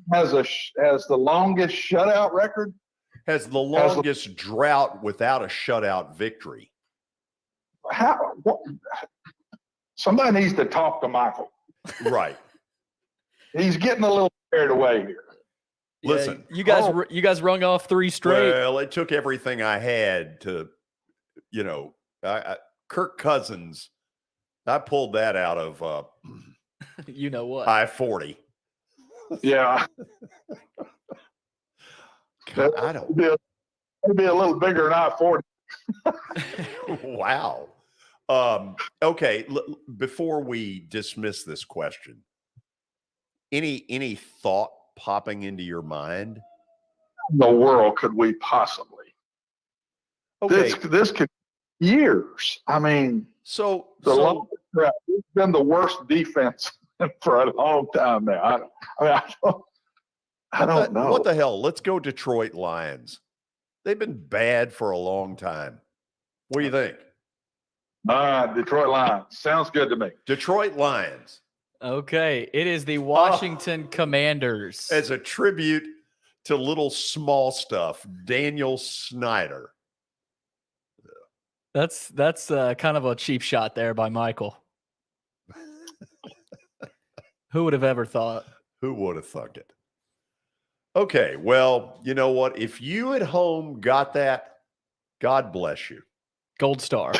has the longest shutout record?
Has the longest drought without a shutout victory.
Somebody needs to talk to Michael.
Right.
He's getting a little carried away here.
Listen,
you guys rung off 3 straight.
Well, it took everything I had to, Kirk Cousins. I pulled that out of
you know what?
I-40.
Yeah.
God, I don't.
It'd be a little bigger than I-40.
Wow. Okay. Before we dismiss this question, any thought popping into your mind?
In the world could we possibly?
Okay.
This could be years. I mean, it's been the worst defense for a long time now. I don't know.
What the hell? Let's go Detroit Lions. They've been bad for a long time. What do you think?
Detroit Lions. Sounds good to me.
Detroit Lions.
Okay. It is the Washington Commanders.
As a tribute to little small stuff, Daniel Snyder.
That's kind of a cheap shot there by Michael. Who would have ever thought?
Who would have thought it? Okay, well, you know what? If you at home got that, God bless you.
Gold star.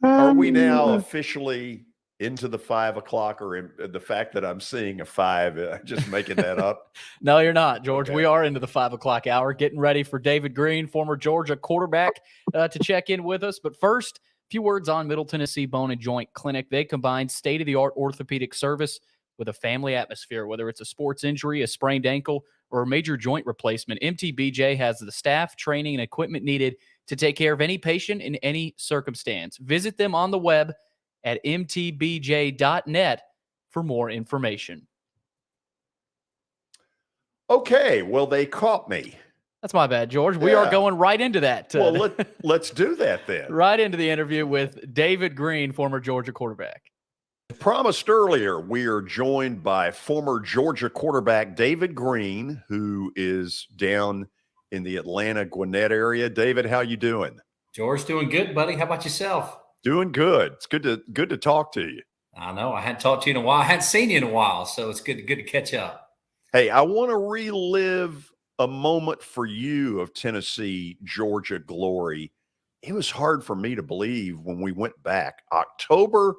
Are we now officially into the 5 o'clock, or the fact that I'm seeing a 5, just making that up?
No, you're not, George.
Okay.
We are into the 5 o'clock hour, getting ready for David Greene, former Georgia quarterback, to check in with us. But first, a few words on Middle Tennessee Bone and Joint Clinic. They combine state-of-the-art orthopedic service with a family atmosphere. Whether it's a sports injury, a sprained ankle, or a major joint replacement, MTBJ has the staff, training, and equipment needed to take care of any patient in any circumstance. Visit them on the web at mtbj.net for more information.
Okay, well, they caught me.
That's my bad, George. We are going right into that.
Well, let's do that then.
Right into the interview with David Greene, former Georgia quarterback.
Promised earlier, we are joined by former Georgia quarterback David Greene, who is down in the Atlanta Gwinnett area. David, how you doing?
George, doing good, buddy. How about yourself?
Doing good. It's good to talk to you.
I know. I hadn't talked to you in a while. I hadn't seen you in a while, so it's good to catch up.
Hey, I want to relive a moment for you of Tennessee, Georgia glory. It was hard for me to believe when we went back. October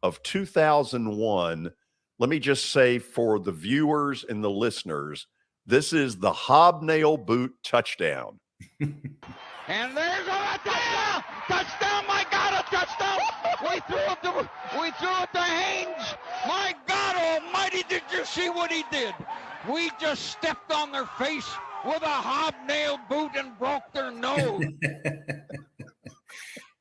of 2001. Let me just say for the viewers and the listeners, this is the hobnail boot touchdown.
And there's a touchdown! Touchdown! My God, a touchdown! We threw it to Haynes. My God Almighty! Did you see what he did? We just stepped on their face with a hobnail boot and broke their nose.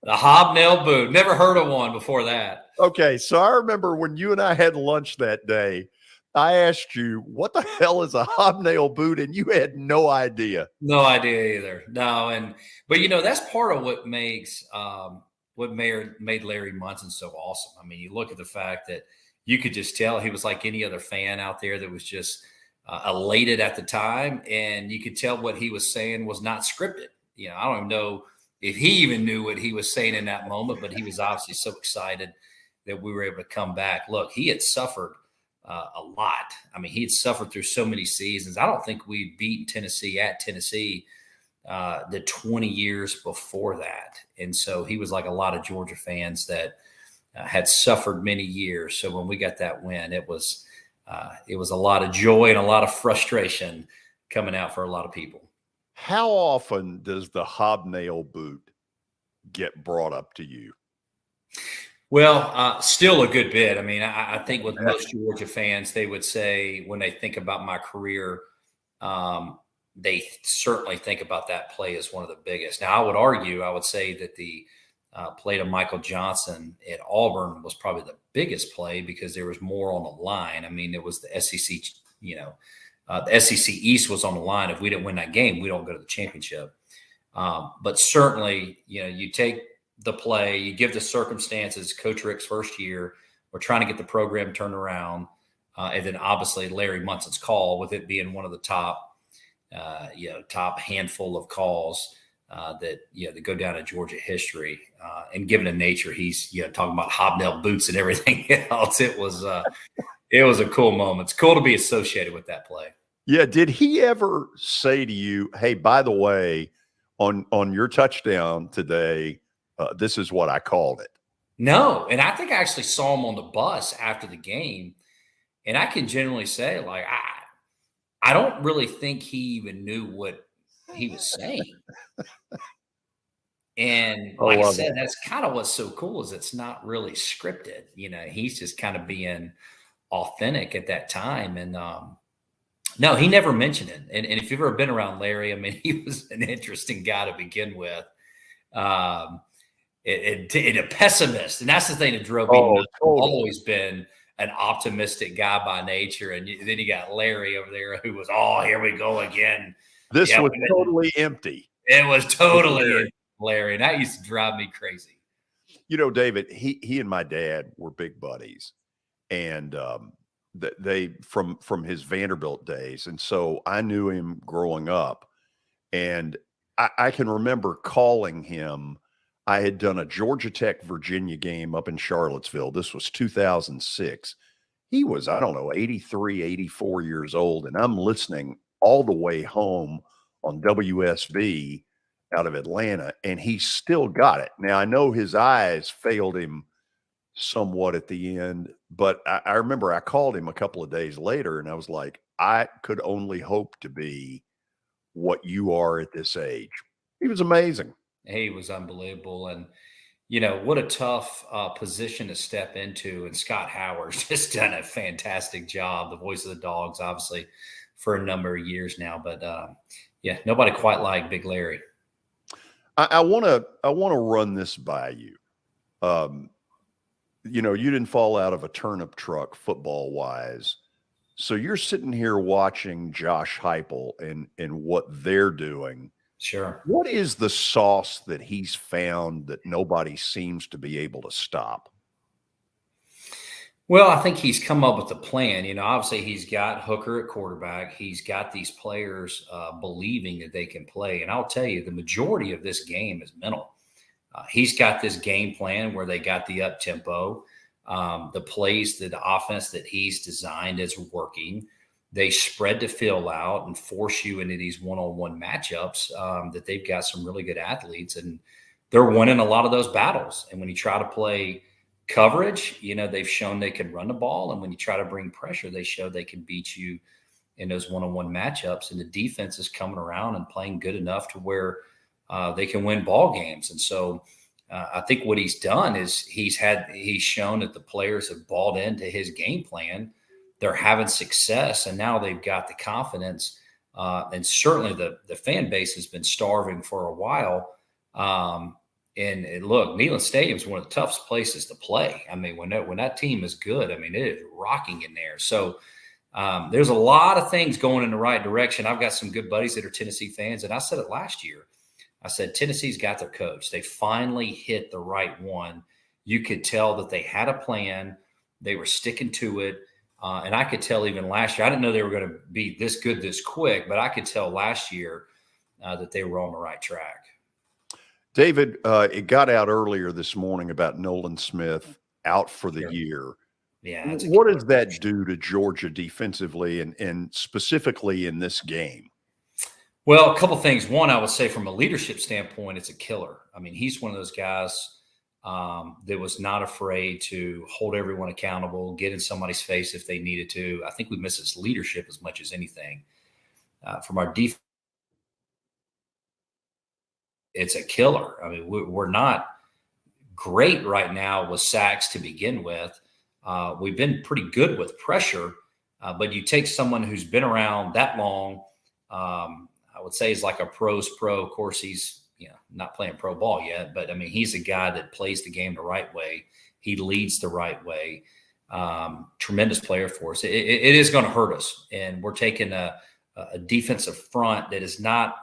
The hobnail boot. Never heard of one before that.
Okay, so I remember when you and I had lunch that day, I asked you, what the hell is a hobnail boot? And you had no idea.
No idea either. No, but that's part of what makes what made Larry Munson so awesome. I mean, you look at the fact that you could just tell he was like any other fan out there that was just elated at the time, and you could tell what he was saying was not scripted. I don't even know if he even knew what he was saying in that moment, but he was obviously so excited that we were able to come back. Look, he had suffered a lot. I mean, he had suffered through so many seasons. I don't think we'd beaten Tennessee at Tennessee the 20 years before that. And so he was like a lot of Georgia fans that had suffered many years. So when we got that win, it was a lot of joy and a lot of frustration coming out for a lot of people.
How often does the hobnail boot get brought up to you?
Well, still a good bit. I mean, I think with most Georgia fans, they would say when they think about my career, they certainly think about that play as one of the biggest. Now, I would say that the play to Michael Johnson at Auburn was probably the biggest play because there was more on the line. I mean, it was the SEC, the SEC East was on the line. If we didn't win that game, we don't go to the championship. But certainly, you take the play, you give the circumstances, Coach Rick's first year, we're trying to get the program turned around. And then obviously Larry Munson's call, with it being one of the top handful of calls that go down in Georgia history. And given the nature, he's talking about hobnail boots and everything else. It was a cool moment. It's cool to be associated with that play.
Yeah. Did he ever say to you, hey, by the way, on your touchdown today, this is what I called it?
No. And I think I actually saw him on the bus after the game. And I can generally say, like, I don't really think he even knew what he was saying. And like I said, that's kind of what's so cool, is it's not really scripted. He's just kind of being authentic at that time. And no, he never mentioned it. And if you've ever been around Larry, I mean, he was an interesting guy to begin with. And a pessimist. And that's the thing that drove me nuts. Totally. Always been an optimistic guy by nature. And then you got Larry over there who was, here we go again.
This was totally empty.
It was totally Larry. And that used to drive me crazy.
David, he and my dad were big buddies. And they from his Vanderbilt days. And so I knew him growing up. And I can remember calling him. I had done a Georgia Tech Virginia game up in Charlottesville. This was 2006. He was, 83, 84 years old. And I'm listening all the way home on WSB out of Atlanta, and he still got it. Now, I know his eyes failed him somewhat at the end, but I remember I called him a couple of days later, and I was like, I could only hope to be what you are at this age. He was amazing.
He was unbelievable. And, what a tough position to step into. And Scott Howard's just done a fantastic job, the voice of the Dogs, obviously, for a number of years now. But, nobody quite like Big Larry.
I want to run this by you. You didn't fall out of a turnip truck football wise. So you're sitting here watching Josh Heupel and what they're doing.
Sure.
What is the sauce that he's found that nobody seems to be able to stop?
Well, I think he's come up with a plan. Obviously he's got Hooker at quarterback. He's got these players believing that they can play. And I'll tell you, the majority of this game is mental. He's got this game plan where they got the up tempo. The plays, the offense that he's designed is working. They spread the field out and force you into these one-on-one matchups that they've got some really good athletes, and they're winning a lot of those battles. And when you try to play coverage, they've shown they can run the ball. And when you try to bring pressure, they show they can beat you in those one-on-one matchups. And the defense is coming around and playing good enough to where they can win ball games. And so I think what he's done is he's shown that the players have bought into his game plan. They're having success, and now they've got the confidence. And certainly the fan base has been starving for a while. And look, Neyland Stadium is one of the toughest places to play. I mean, when that team is good, I mean, it is rocking in there. So there's a lot of things going in the right direction. I've got some good buddies that are Tennessee fans, and I said it last year. I said, Tennessee's got their coach. They finally hit the right one. You could tell that they had a plan. They were sticking to it. And I could tell even last year, I didn't know they were going to be this good this quick, but I could tell last year that they were on the right track.
David, it got out earlier this morning about Nolan Smith out for the year.
Yeah.
What does that do to Georgia defensively and specifically in this game?
Well, a couple things. One, I would say from a leadership standpoint, it's a killer. I mean, he's one of those guys that was not afraid to hold everyone accountable, get in somebody's face if they needed to. I think we miss his leadership as much as anything. From our defense, it's a killer. I mean, we're not great right now with sacks to begin with. We've been pretty good with pressure, but you take someone who's been around that long, I would say he's like a pro's pro. Of course, he's not playing pro ball yet, but I mean, he's a guy that plays the game the right way. He leads the right way. Tremendous player for us. It is going to hurt us, and we're taking a defensive front that is not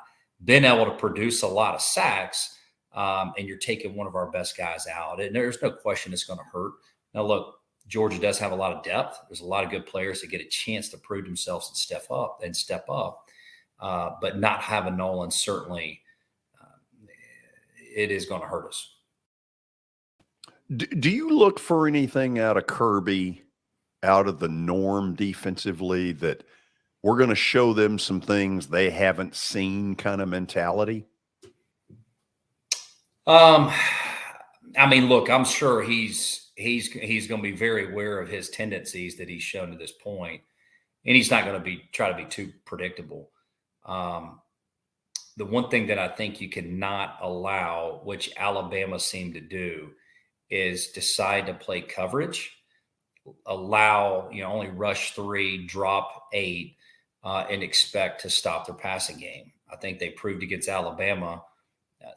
been able to produce a lot of sacks, and you're taking one of our best guys out. And there's no question it's going to hurt. Now, look, Georgia does have a lot of depth. There's a lot of good players that get a chance to prove themselves and step up. But not having Nolan, certainly, it is going to hurt us.
Do you look for anything out of Kirby, out of the norm defensively, that we're going to show them some things they haven't seen kind of mentality?
I mean, look, I'm sure he's going to be very aware of his tendencies that he's shown to this point, and he's not going to try to be too predictable. The one thing that I think you cannot allow, which Alabama seemed to do, is decide to play coverage, allow, only rush 3, drop 8, and expect to stop their passing game. I think they proved against Alabama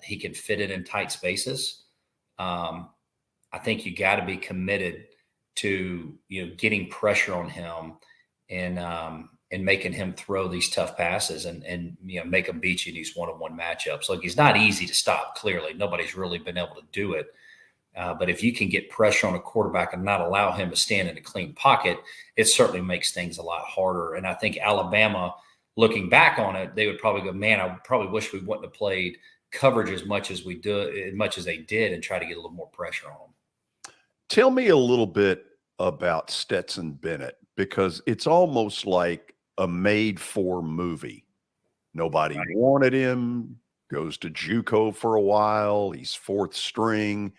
he can fit it in tight spaces. I think you got to be committed to, getting pressure on him and making him throw these tough passes and make him beat you in these one-on-one matchups. Look, he's not easy to stop, clearly. Nobody's really been able to do it. But if you can get pressure on a quarterback and not allow him to stand in a clean pocket, it certainly makes things a lot harder. And I think Alabama, looking back on it, they would probably go, man, I probably wish we wouldn't have played coverage as much as they did and try to get a little more pressure on them.
Tell me a little bit about Stetson Bennett, because it's almost like a made-for movie. Nobody wanted him, goes to JUCO for a while, he's 4th string,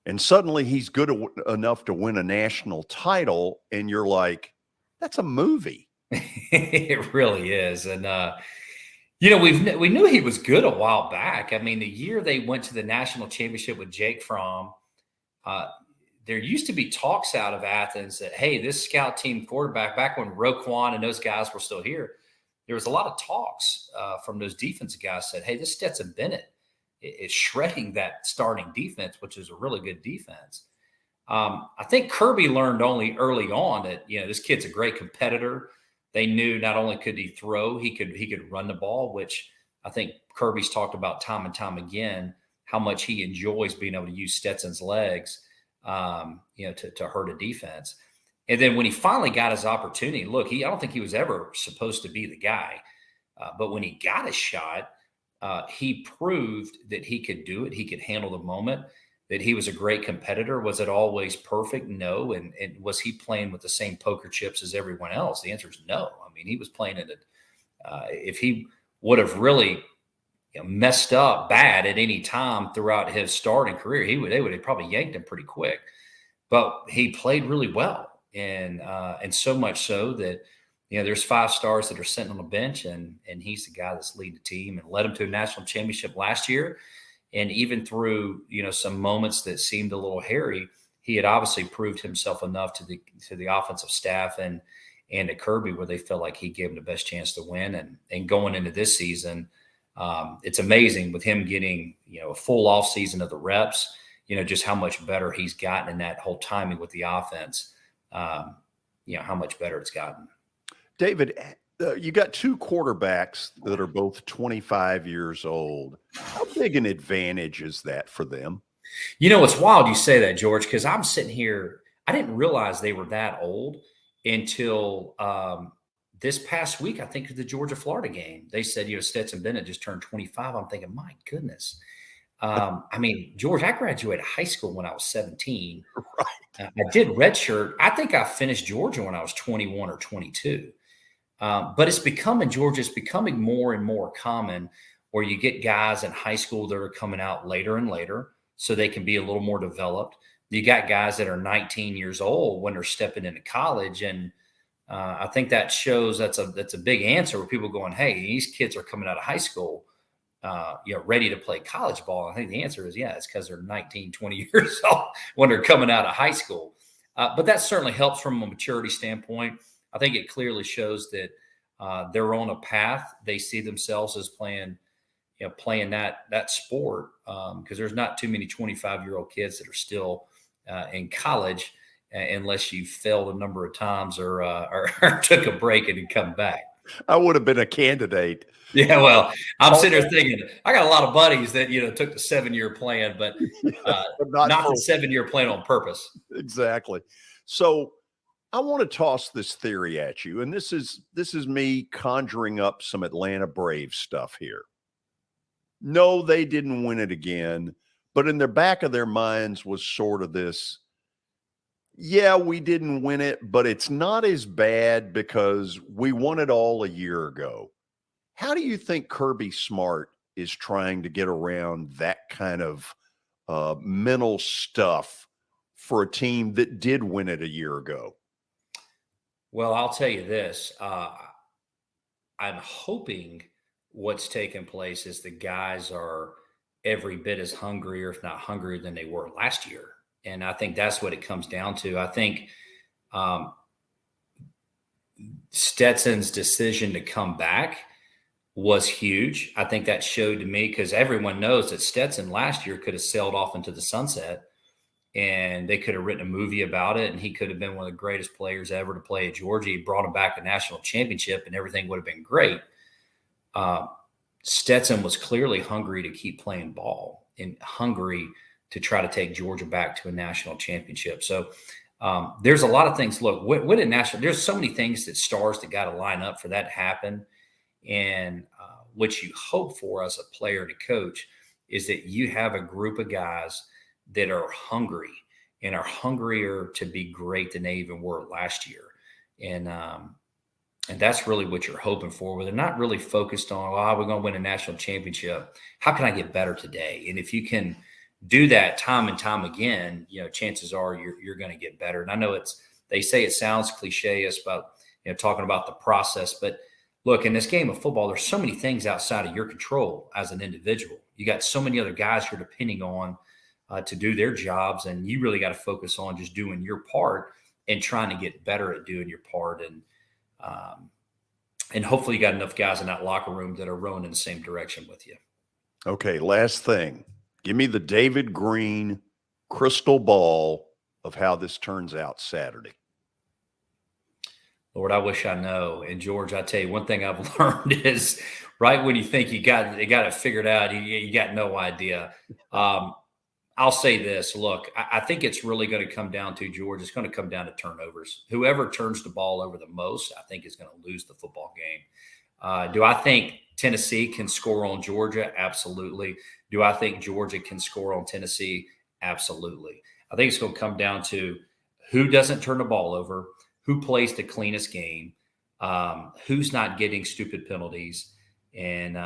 and suddenly he's good enough to win a national title, and you're like, that's a movie.
It really is. And, we knew he was good a while back. I mean, the year they went to the national championship with Jake Fromm, there used to be talks out of Athens that, hey, this scout team quarterback, back when Roquan and those guys were still here, there was a lot of talks from those defensive guys said, hey, this Stetson Bennett is shredding that starting defense, which is a really good defense. I think Kirby learned only early on that, this kid's a great competitor. They knew not only could he throw, he could run the ball, which I think Kirby's talked about time and time again, how much he enjoys being able to use Stetson's legs, to hurt a defense. And then when he finally got his opportunity, look, I don't think he was ever supposed to be the guy. But when he got his shot, he proved that he could do it. He could handle the moment, that he was a great competitor. Was it always perfect? No. And was he playing with the same poker chips as everyone else? The answer is no. I mean, he was playing in it. If he would have really messed up bad at any time throughout his starting career, they would have probably yanked him pretty quick. But he played really well. And so much so that, there's 5 stars that are sitting on the bench, and he's the guy that's leading the team and led them to a national championship last year. And even through, some moments that seemed a little hairy, he had obviously proved himself enough to the offensive staff and to Kirby, where they felt like he gave him the best chance to win. And going into this season, it's amazing with him getting, a full off season of the reps, just how much better he's gotten in that whole timing with the offense, how much better it's gotten.
David, you got 2 quarterbacks that are both 25 years old. How big an advantage is that for them?
It's wild you say that, George, because I'm sitting here. I didn't realize they were that old until this past week. I think of the Georgia-Florida game. They said, Stetson Bennett just turned 25. I'm thinking, my goodness. I mean, George, I graduated high school when I was 17.
Right.
I did redshirt. I think I finished Georgia when I was 21 or 22. But it's becoming more and more common where you get guys in high school that are coming out later and later so they can be a little more developed. You got guys that are 19 years old when they're stepping into college. And I think that shows that's a big answer where people are going, hey, these kids are coming out of high school, ready to play college ball. I think the answer is, yeah, it's because they're 19, 20 years old when they're coming out of high school. But that certainly helps from a maturity standpoint. I think it clearly shows that they're on a path. They see themselves as playing that sport because there's not too many 25-year-old kids that are still in college unless you failed a number of times or took a break and come back.
I would have been a candidate.
Yeah, well, I'm sitting there thinking, I got a lot of buddies that, took the 7-year plan, but not the 7-year plan on purpose.
Exactly. So I want to toss this theory at you, and this is me conjuring up some Atlanta Braves stuff here. No, they didn't win it again, but in the back of their minds was sort of this, yeah, we didn't win it, but it's not as bad because we won it all a year ago. How do you think Kirby Smart is trying to get around that kind of mental stuff for a team that did win it a year ago?
Well, I'll tell you this. I'm hoping what's taking place is the guys are every bit as hungry, or if not hungrier than they were last year. And I think that's what it comes down to. I think Stetson's decision to come back was huge. I think that showed to me, because everyone knows that Stetson last year could have sailed off into the sunset and they could have written a movie about it, and he could have been one of the greatest players ever to play at Georgia. He brought him back a national championship and everything would have been great. Stetson was clearly hungry to keep playing ball and hungry to try to take Georgia back to a national championship. So there's a lot of things. Look, what a national, there's so many things that stars that got to line up for that to happen. And what you hope for as a player to coach is that you have a group of guys that are hungry and are hungrier to be great than they even were last year. And that's really what you're hoping for, where they're not really focused on, we're going to win a national championship. How can I get better today? And if you can do that time and time again, chances are you're going to get better. And I know they say it sounds cliche about, talking about the process, but look, in this game of football, there's so many things outside of your control as an individual. You got so many other guys you're depending on to do their jobs, and you really got to focus on just doing your part and trying to get better at doing your part. And hopefully you got enough guys in that locker room that are rowing in the same direction with you.
Okay, last thing. Give me the David Greene crystal ball of how this turns out Saturday.
Lord, I wish I know. And George, I tell you, one thing I've learned is right when you think you got it figured out, you got no idea. I'll say this. Look, I think it's really going to come down to, George, it's going to come down to turnovers. Whoever turns the ball over the most, I think, is going to lose the football game. Do I think Tennessee can score on Georgia? Absolutely. Do I think Georgia can score on Tennessee? Absolutely. I think it's going to come down to who doesn't turn the ball over, who plays the cleanest game, who's not getting stupid penalties, and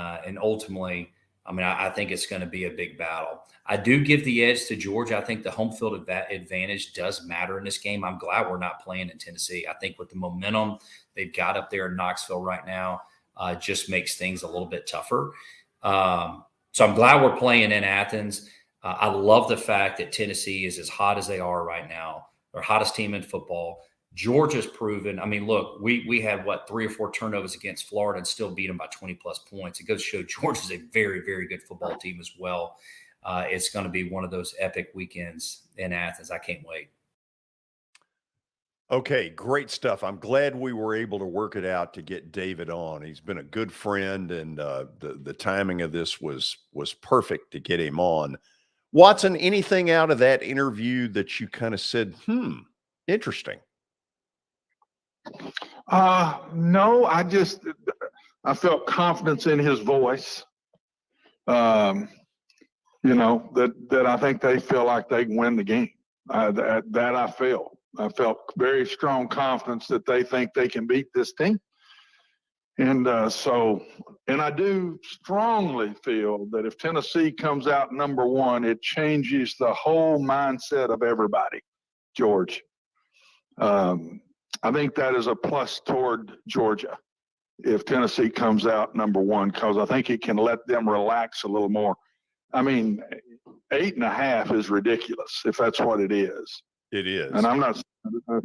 ultimately, I think it's going to be a big battle. I do give the edge to Georgia. I think the home field advantage does matter in this game. I'm glad we're not playing in Tennessee. I think with the momentum they've got up there in Knoxville right now, just makes things a little bit tougher. So I'm glad we're playing in Athens. I love the fact that Tennessee is as hot as they are right now. They're the hottest team in football. Georgia's proven. Look, we had 3 or 4 turnovers against Florida and still beat them by 20-plus points. It goes to show Georgia's a very, very good football team as well. It's going to be one of those epic weekends in Athens. I can't wait.
Okay, great stuff. I'm glad we were able to work it out to get David on. He's been a good friend, and the timing of this was perfect to get him on. Watson, anything out of that interview that you kind of said, interesting?
No, I felt confidence in his voice. That I think they feel like they can win the game. I felt very strong confidence that they think they can beat this team. And I do strongly feel that if Tennessee comes out number 1, it changes the whole mindset of everybody, George. I think that is a plus toward Georgia if Tennessee comes out number 1, because I think it can let them relax a little more. 8.5 is ridiculous if that's what it is.
It is.
And I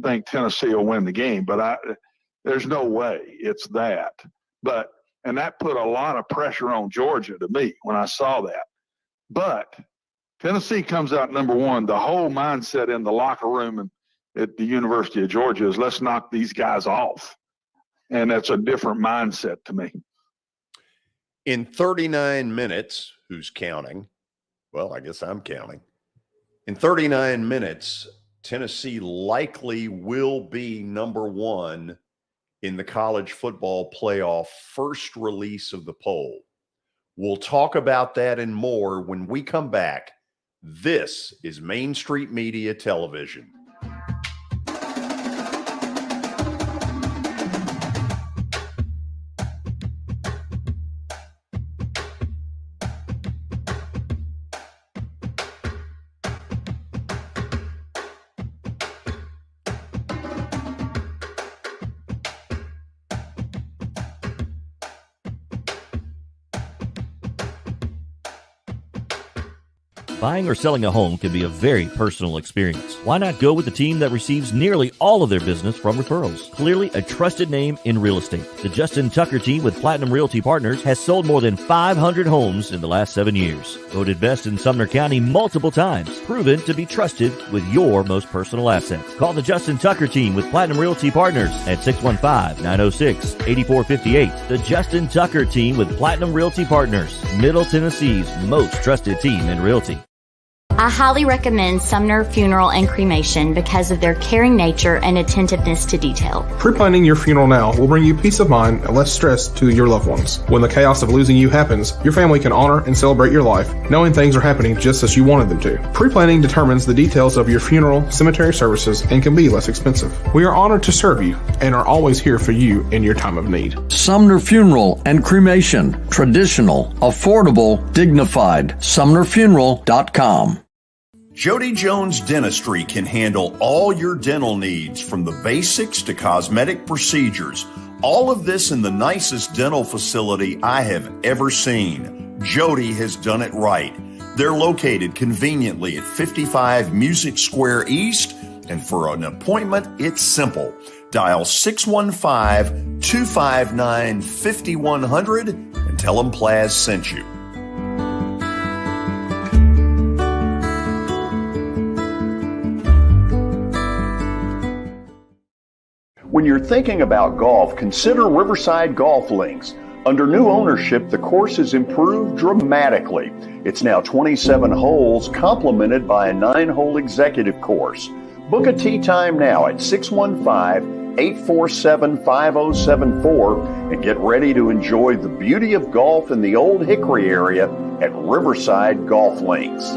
think Tennessee will win the game, but there's no way it's that. And that put a lot of pressure on Georgia to me when I saw that. But Tennessee comes out number 1, the whole mindset in the locker room and at the University of Georgia is let's knock these guys off. And that's a different mindset to me.
In 39 minutes, who's counting? Well, I guess I'm counting. In 39 minutes, Tennessee likely will be number one in the college football playoff first release of the poll. We'll talk about that and more when we come back. This is Main Street Media Television.
Buying or selling a home can be a very personal experience. Why not go with the team that receives nearly all of their business from referrals? Clearly a trusted name in real estate. The Justin Tucker team with Platinum Realty Partners has sold more than 500 homes in the last 7 years. Voted best in Sumner County multiple times. Proven to be trusted with your most personal assets. Call the Justin Tucker team with Platinum Realty Partners at 615-906-8458. The Justin Tucker team with Platinum Realty Partners, Middle Tennessee's most trusted team in realty.
I highly recommend Sumner Funeral and Cremation because of their caring nature and attentiveness to detail.
Pre-planning your funeral now will bring you peace of mind and less stress to your loved ones. When the chaos of losing you happens, your family can honor and celebrate your life, knowing things are happening just as you wanted them to. Pre-planning determines the details of your funeral, cemetery services, and can be less expensive. We are honored to serve you and are always here for you in your time of need.
Sumner Funeral and Cremation. Traditional, affordable, dignified. SumnerFuneral.com.
Jody Jones Dentistry can handle all your dental needs, from the basics to cosmetic procedures. All of this in the nicest dental facility I have ever seen. Jody has done it right. They're located conveniently at 55 Music Square East, and for an appointment, it's simple. Dial 615-259-5100 and tell them Plaz sent you. When you're thinking about golf, consider Riverside Golf Links. Under new ownership, the course has improved dramatically. It's now 27 holes, complemented by a 9-hole executive course. Book a tee time now at 615-847-5074 and get ready to enjoy the beauty of golf in the Old Hickory area at Riverside Golf Links.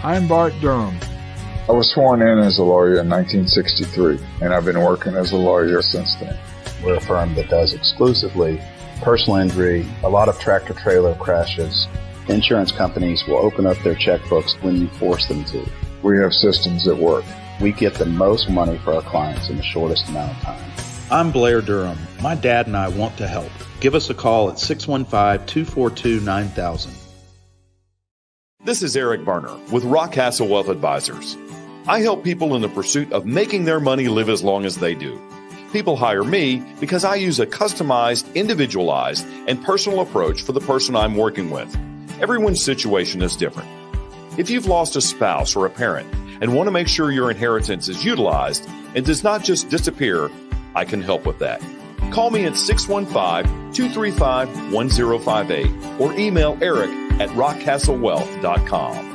I'm Bart Durham.
I was sworn in as a lawyer in 1963, and I've been working as a lawyer since then.
We're a firm that does exclusively personal injury, a lot of tractor-trailer crashes. Insurance companies will open up their checkbooks when you force them to.
We have systems that work.
We get the most money for our clients in the shortest amount of time.
I'm Blair Durham. My dad and I want to help. Give us a call at 615-242-9000.
This is Eric Berner with Rockcastle Wealth Advisors. I help people in the pursuit of making their money live as long as they do. People hire me because I use a customized, individualized, and personal approach for the person I'm working with. Everyone's situation is different. If you've lost a spouse or a parent and want to make sure your inheritance is utilized and does not just disappear, I can help with that. Call me at 615-235-1058 or email Eric at rockcastlewealth.com.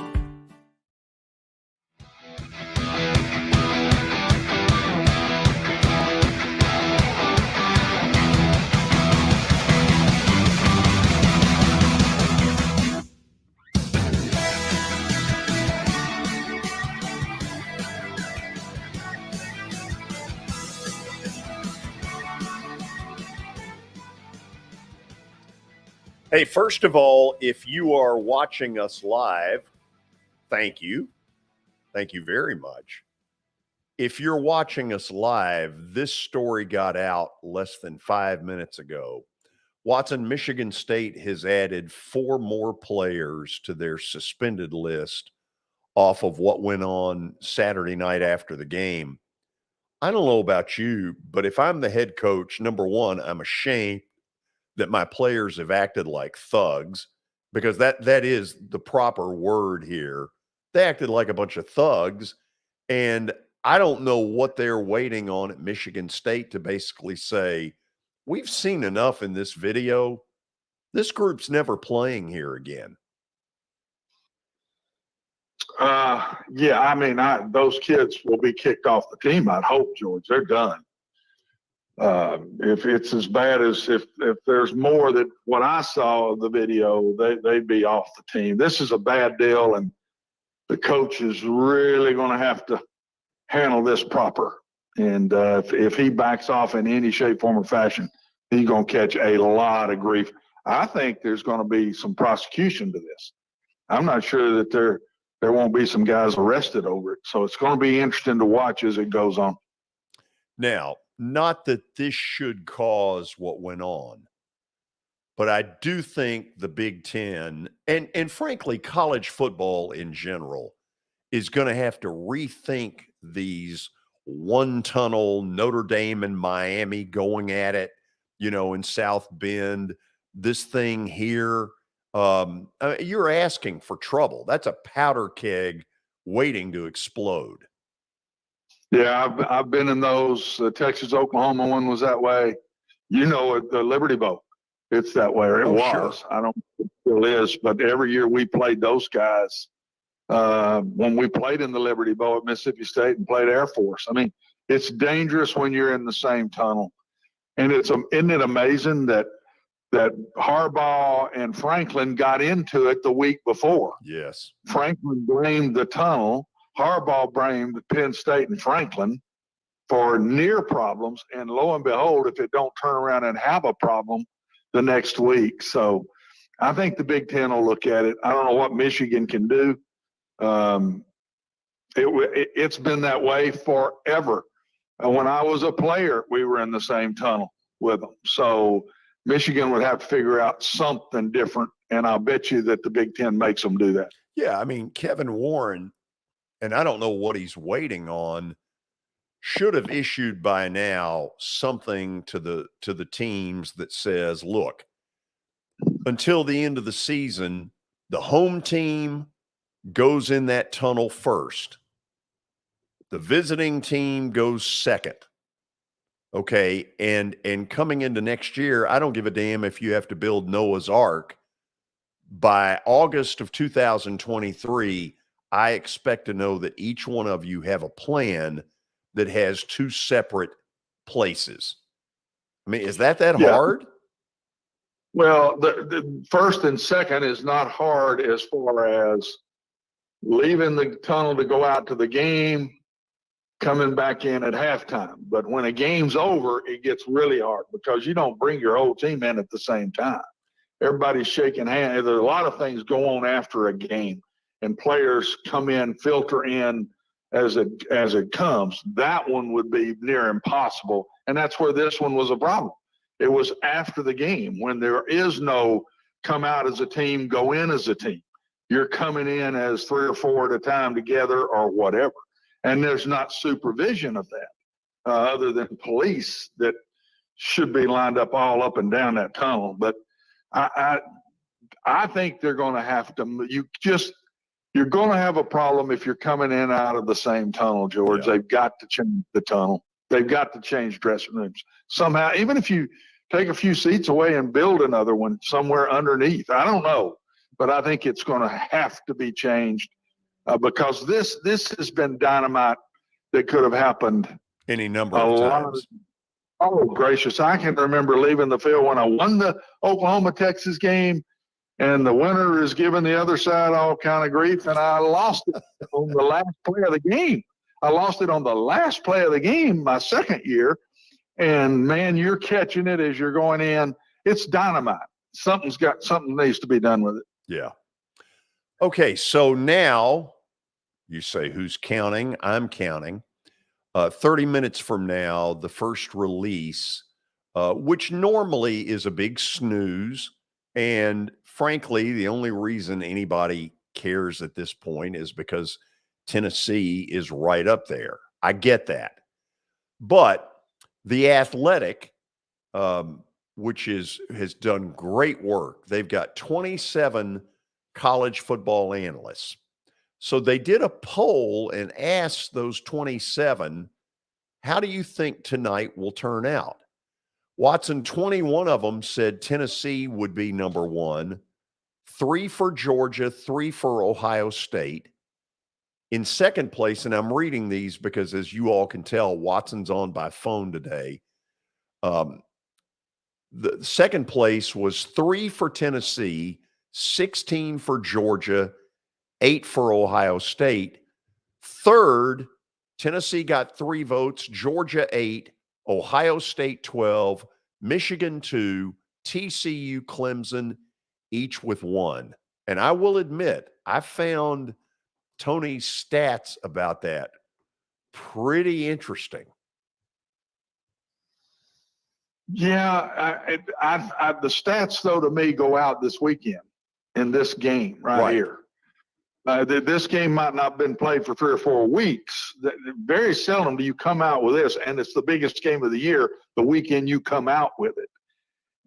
Hey, first of all, if you are watching us live, thank you. Thank you very much. If you're watching us live, this story got out less than 5 minutes ago. Watson, Michigan State has added 4 more players to their suspended list off of what went on Saturday night after the game. I don't know about you, but if I'm the head coach, number one, I'm ashamed that my players have acted like thugs, because that is the proper word here. They acted like a bunch of thugs. And I don't know what they're waiting on at Michigan State to basically say, we've seen enough in this video. This group's never playing here again.
Yeah, I mean, those kids will be kicked off the team, I'd hope, George. They're done. If it's as bad as if there's more that what I saw of the video, they'd be off the team. This is a bad deal, and the coach is really going to have to handle this proper. And if he backs off in any shape, form, or fashion, he's going to catch a lot of grief. I think there's going to be some prosecution to this. I'm not sure that there won't be some guys arrested over it. So it's going to be interesting to watch as it goes on.
Now, not that this should cause what went on, but I do think the Big Ten and frankly, college football in general is going to have to rethink these one tunnel, Notre Dame and Miami going at it, in South Bend, this thing here. You're asking for trouble. That's a powder keg waiting to explode.
Yeah, I've been in those. The Texas-Oklahoma one was that way. The Liberty Bowl, it's that way. Or it was. Sure. I don't think it still is. But every year we played those guys. When we played in the Liberty Bowl at Mississippi State and played Air Force. I mean, it's dangerous when you're in the same tunnel. And isn't it amazing that Harbaugh and Franklin got into it the week before?
Yes.
Franklin blamed the tunnel. Harbaugh blamed Penn State and Franklin for near problems. And lo and behold, if it don't turn around and have a problem the next week. So I think the Big Ten will look at it. I don't know what Michigan can do. It's been that way forever. When I was a player, we were in the same tunnel with them. So Michigan would have to figure out something different, and I'll bet you that the Big Ten makes them do that.
Yeah, I mean, Kevin Warren, and I don't know what he's waiting on, should have issued by now something to the teams that says, look, until the end of the season, the home team goes in that tunnel first. The visiting team goes second. Okay, and coming into next year, I don't give a damn if you have to build Noah's Ark. By August of 2023, I expect to know that each one of you have a plan that has two separate places. I mean, is that hard?
Well, the first and second is not hard as far as leaving the tunnel to go out to the game, coming back in at halftime. But when a game's over, it gets really hard because you don't bring your whole team in at the same time. Everybody's shaking hands. There's a lot of things go on after a game, and players come in, filter in as it comes. That one would be near impossible, and that's where this one was a problem. It was after the game when there is no come out as a team, go in as a team. You're coming in as 3 or 4 at a time together or whatever. And there's not supervision of that other than police that should be lined up all up and down that tunnel. But I think they're going to have to you're going to have a problem if you're coming in out of the same tunnel, George. Yeah. They've got to change the tunnel. They've got to change dressing rooms somehow, even if you take a few seats away and build another one somewhere underneath. I don't know, but I think it's going to have to be changed because this has been dynamite that could have happened
any number of times.
Oh, gracious. I can remember leaving the field when I won the Oklahoma-Texas game, and the winner is giving the other side all kind of grief, and I lost it on the last play of the game. I lost it on the last play of the game my second year, and, man, you're catching it as you're going in. It's dynamite. Something needs to be done with it.
Yeah. Okay, so now you say, who's counting? I'm counting. 30 minutes from now, the first release, which normally is a big snooze. And frankly, the only reason anybody cares at this point is because Tennessee is right up there. I get that. But The Athletic, which has done great work, they've got 27 college football analysts. So they did a poll and asked those 27, how do you think tonight will turn out? Watson, 21 of them said Tennessee would be number one, 3 for Georgia, 3 for Ohio State. In second place, and I'm reading these because as you all can tell, Watson's on by phone today. The second place was 3 for Tennessee, 16 for Georgia, 8 for Ohio State. Third, Tennessee got 3 votes, Georgia 8, Ohio State 12, Michigan 2, TCU, Clemson, each with 1. And I will admit, I found Tony's stats about that pretty interesting.
Yeah, the stats, though, to me, go out this weekend in this game right here. This game might not have been played for 3 or 4 weeks. Very seldom do you come out with this, and it's the biggest game of the year the weekend you come out with it.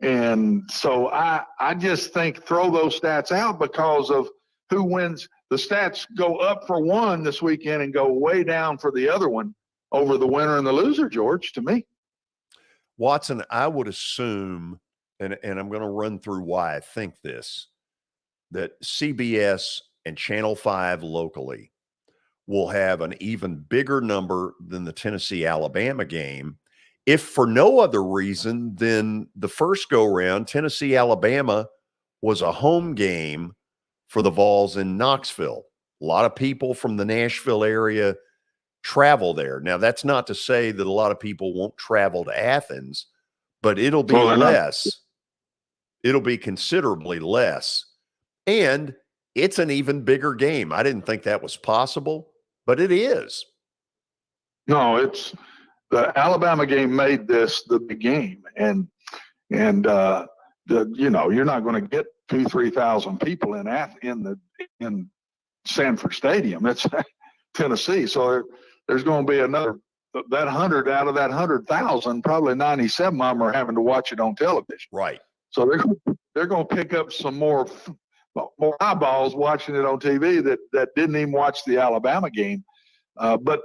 And so I just think throw those stats out because of who wins. The stats go up for one this weekend and go way down for the other one over the winner and the loser, George, to me.
Watson, I would assume, and I'm going to run through why I think this, that CBS and Channel 5 locally will have an even bigger number than the Tennessee-Alabama game, if for no other reason than the first go-round, Tennessee-Alabama was a home game for the Vols in Knoxville. A lot of people from the Nashville area travel there. Now, that's not to say that a lot of people won't travel to Athens, but it'll be less. It'll be considerably less. And it's an even bigger game. I didn't think that was possible, but it is.
No, it's the Alabama game made this the big game. And you're not going to get 2,000-3,000 people in Sanford Stadium. It's Tennessee. So there's going to be another, that 100 out of that 100,000, probably 97 of them are having to watch it on television.
Right.
So they're going to pick up some more eyeballs watching it on TV that didn't even watch the Alabama game. But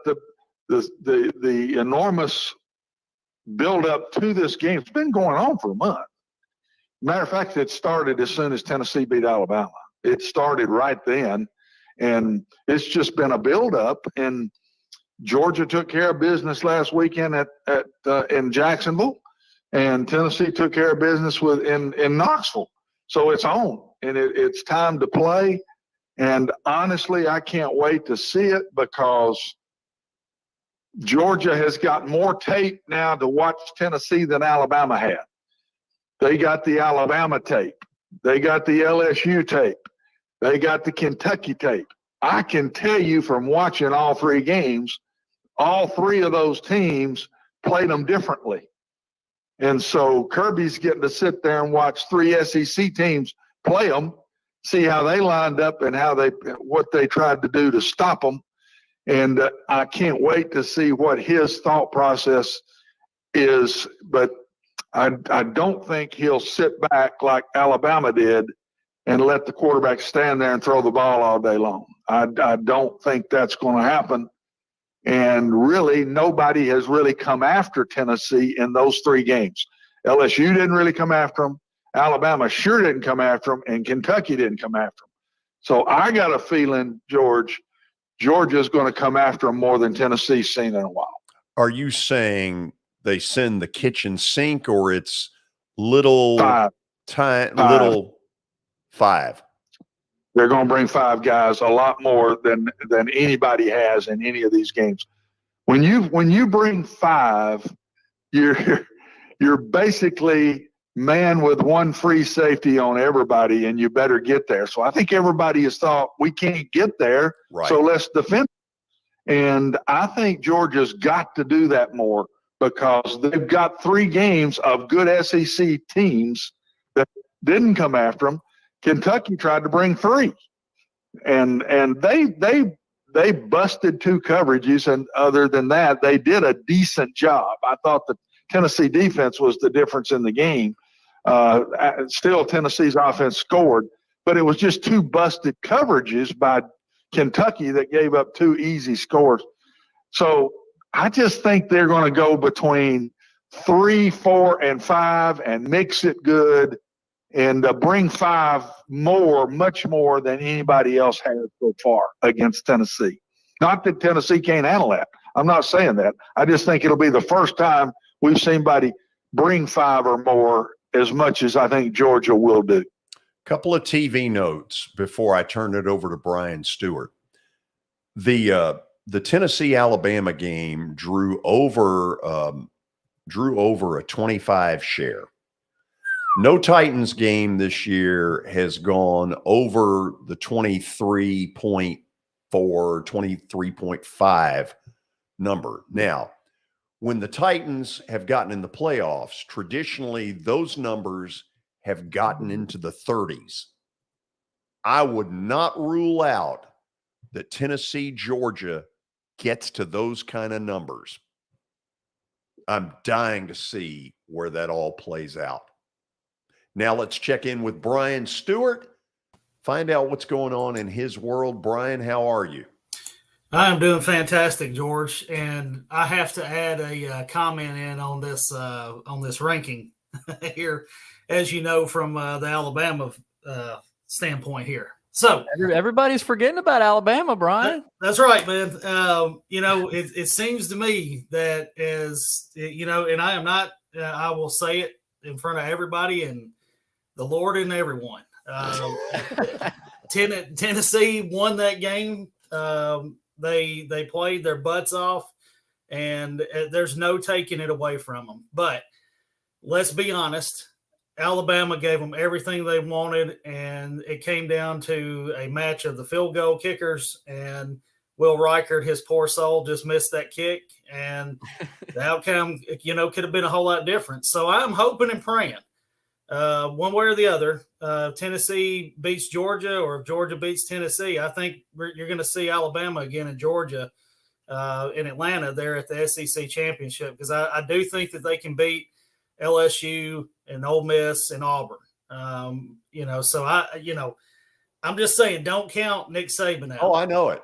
the enormous build up to this game, it's been going on for a month. Matter of fact, it started as soon as Tennessee beat Alabama. It started right then, and it's just been a build up. And Georgia took care of business last weekend in Jacksonville, and Tennessee took care of business in Knoxville. So it's on, and it's time to play. And honestly, I can't wait to see it because Georgia has got more tape now to watch Tennessee than Alabama had. They got the Alabama tape. They got the LSU tape. They got the Kentucky tape. I can tell you from watching all 3 games, all 3 of those teams played them differently. And so Kirby's getting to sit there and watch 3 SEC teams play them, see how they lined up and what they tried to do to stop them. And I can't wait to see what his thought process is. But I don't think he'll sit back like Alabama did and let the quarterback stand there and throw the ball all day long. I don't think that's going to happen. And really, nobody has really come after Tennessee in those 3 games. LSU didn't really come after them. Alabama sure didn't come after them, and Kentucky didn't come after them. So I got a feeling, Georgia's going to come after them more than Tennessee's seen in a while.
Are you saying they send the kitchen sink, or it's little 5?
They're going to bring 5 guys, a lot more than anybody has in any of these games. When you bring 5, you're basically man with 1 free safety on everybody, and you better get there. So I think everybody has thought we can't get there, right, so let's defend. And I think Georgia's got to do that more because they've got 3 games of good SEC teams that didn't come after them. Kentucky tried to bring 3, and they busted 2 coverages, and other than that, they did a decent job. I thought the Tennessee defense was the difference in the game. Still, Tennessee's offense scored, but it was just 2 busted coverages by Kentucky that gave up 2 easy scores. So I just think they're going to go between 3, 4, and 5 and mix it good and bring 5 more, much more than anybody else has so far against Tennessee. Not that Tennessee can't handle that. I'm not saying that. I just think it'll be the first time we've seen anybody bring 5 or more as much as I think Georgia will do.
Couple of TV notes before I turn it over to Brian Stewart. The Tennessee-Alabama game drew over a 25 share. No Titans game this year has gone over the 23.4, 23.5 number. Now, when the Titans have gotten in the playoffs, traditionally those numbers have gotten into the 30s. I would not rule out that Tennessee, Georgia gets to those kind of numbers. I'm dying to see where that all plays out. Now let's check in with Brian Stewart, find out what's going on in his world. Brian, how are you?
I'm doing fantastic, George, and I have to add a comment in on this ranking here, as you know, from the Alabama standpoint here. So
everybody's forgetting about Alabama, Brian.
That's right, man. It seems to me that and I am not. I will say it in front of everybody and the Lord and everyone. Tennessee won that game. They played their butts off, and there's no taking it away from them. But let's be honest. Alabama gave them everything they wanted, and it came down to a match of the field goal kickers, and Will Reichert, his poor soul, just missed that kick, and the outcome, could have been a whole lot different. So I'm hoping and praying one way or the other, Tennessee beats Georgia, or if Georgia beats Tennessee, I think you're going to see Alabama again in Georgia, in Atlanta there at the SEC championship, because I do think that they can beat LSU and Ole Miss and Auburn. So I'm just saying, don't count Nick Saban out.
Oh, I know it.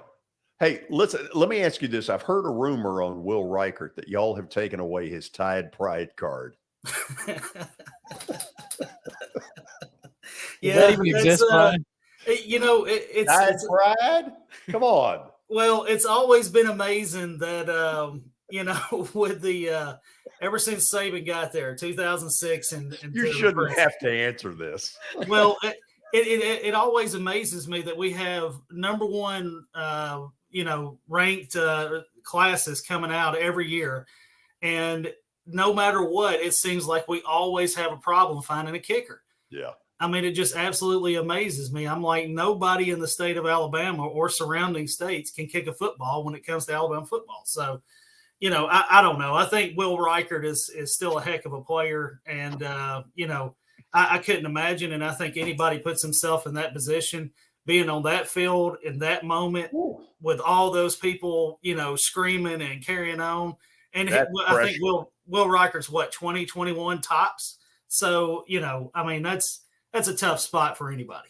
Hey, listen, let me ask you this. I've heard a rumor on Will Reichert that y'all have taken away his Tide Pride card.
Yeah,
does that even exist, Brian?
It's
Tide Pride? Come on.
Well, it's always been amazing that with the ever since Saban got there, 2006, and
you shouldn't have to answer this.
Well, it always amazes me that we have number one, ranked classes coming out every year, and no matter what, it seems like we always have a problem finding a kicker.
Yeah.
I mean, it just absolutely amazes me. I'm like, nobody in the state of Alabama or surrounding states can kick a football when it comes to Alabama football. So, I don't know. I think Will Reichert is still a heck of a player. And, I couldn't imagine. And I think anybody puts himself in that position, being on that field in that moment with all those people, screaming and carrying on. And I think Will Reichert's 20, 21 tops. So, that's a tough spot for anybody.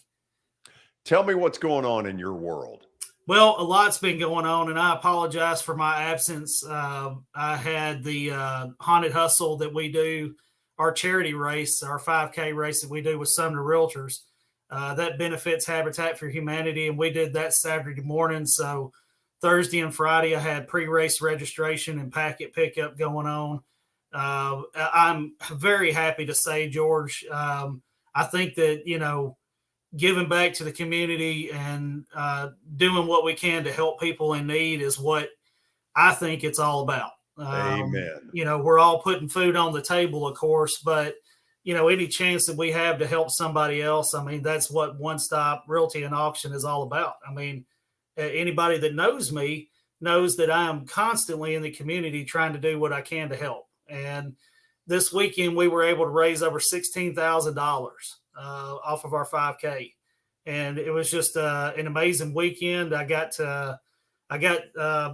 Tell me what's going on in your world.
Well, a lot's been going on, and I apologize for my absence. I had the Haunted Hustle that we do, our charity race, our 5K race that we do with Sumner Realtors. That benefits Habitat for Humanity, and we did that Saturday morning. So Thursday and Friday, I had pre-race registration and packet pickup going on. I'm very happy to say, George, I think that, giving back to the community and doing what we can to help people in need is what I think it's all about.
Amen.
We're all putting food on the table, of course, but, any chance that we have to help somebody else, that's what One Stop Realty and Auction is all about. Anybody that knows me knows that I am constantly in the community trying to do what I can to help. And this weekend, we were able to raise over $16,000 off of our 5K, and it was just an amazing weekend. I got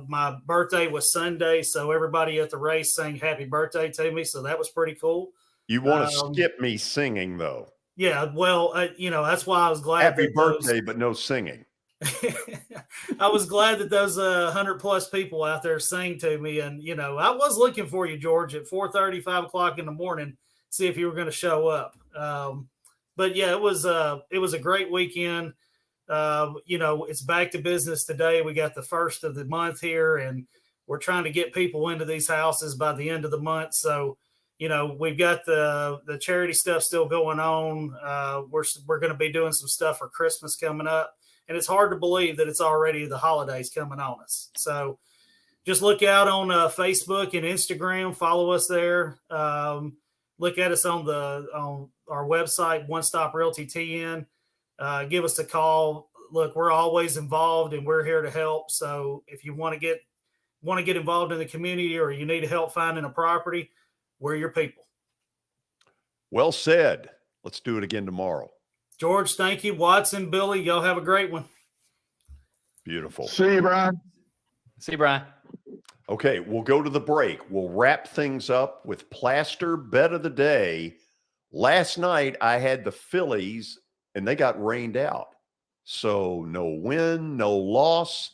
my birthday was Sunday, so everybody at the race sang happy birthday to me, so that was pretty cool.
You want to skip me singing, though?
Yeah, well, that's why I was glad.
Happy birthday, but no singing.
I was glad that those 100+ people out there sang to me. And, I was looking for you, George, at 4:30, 5 o'clock in the morning, see if you were going to show up. But yeah, it was a great weekend. It's back to business today. We got the first of the month here, and we're trying to get people into these houses by the end of the month. So, we've got the charity stuff still going on. We're going to be doing some stuff for Christmas coming up, and it's hard to believe that it's already the holidays coming on us. So just look out on Facebook and Instagram, follow us there. Look at us on our website, One Stop Realty TN. Give us a call. Look, we're always involved, and we're here to help. So if you want to get involved in the community, or you need help finding a property, we're your people.
Well said. Let's do it again tomorrow.
George, thank you. Watson, Billy, y'all have a great one.
Beautiful.
See you, Brian.
See you, Brian.
Okay, we'll go to the break. We'll wrap things up with Plaster Bet of the Day. Last night, I had the Phillies, and they got rained out. So no win, no loss.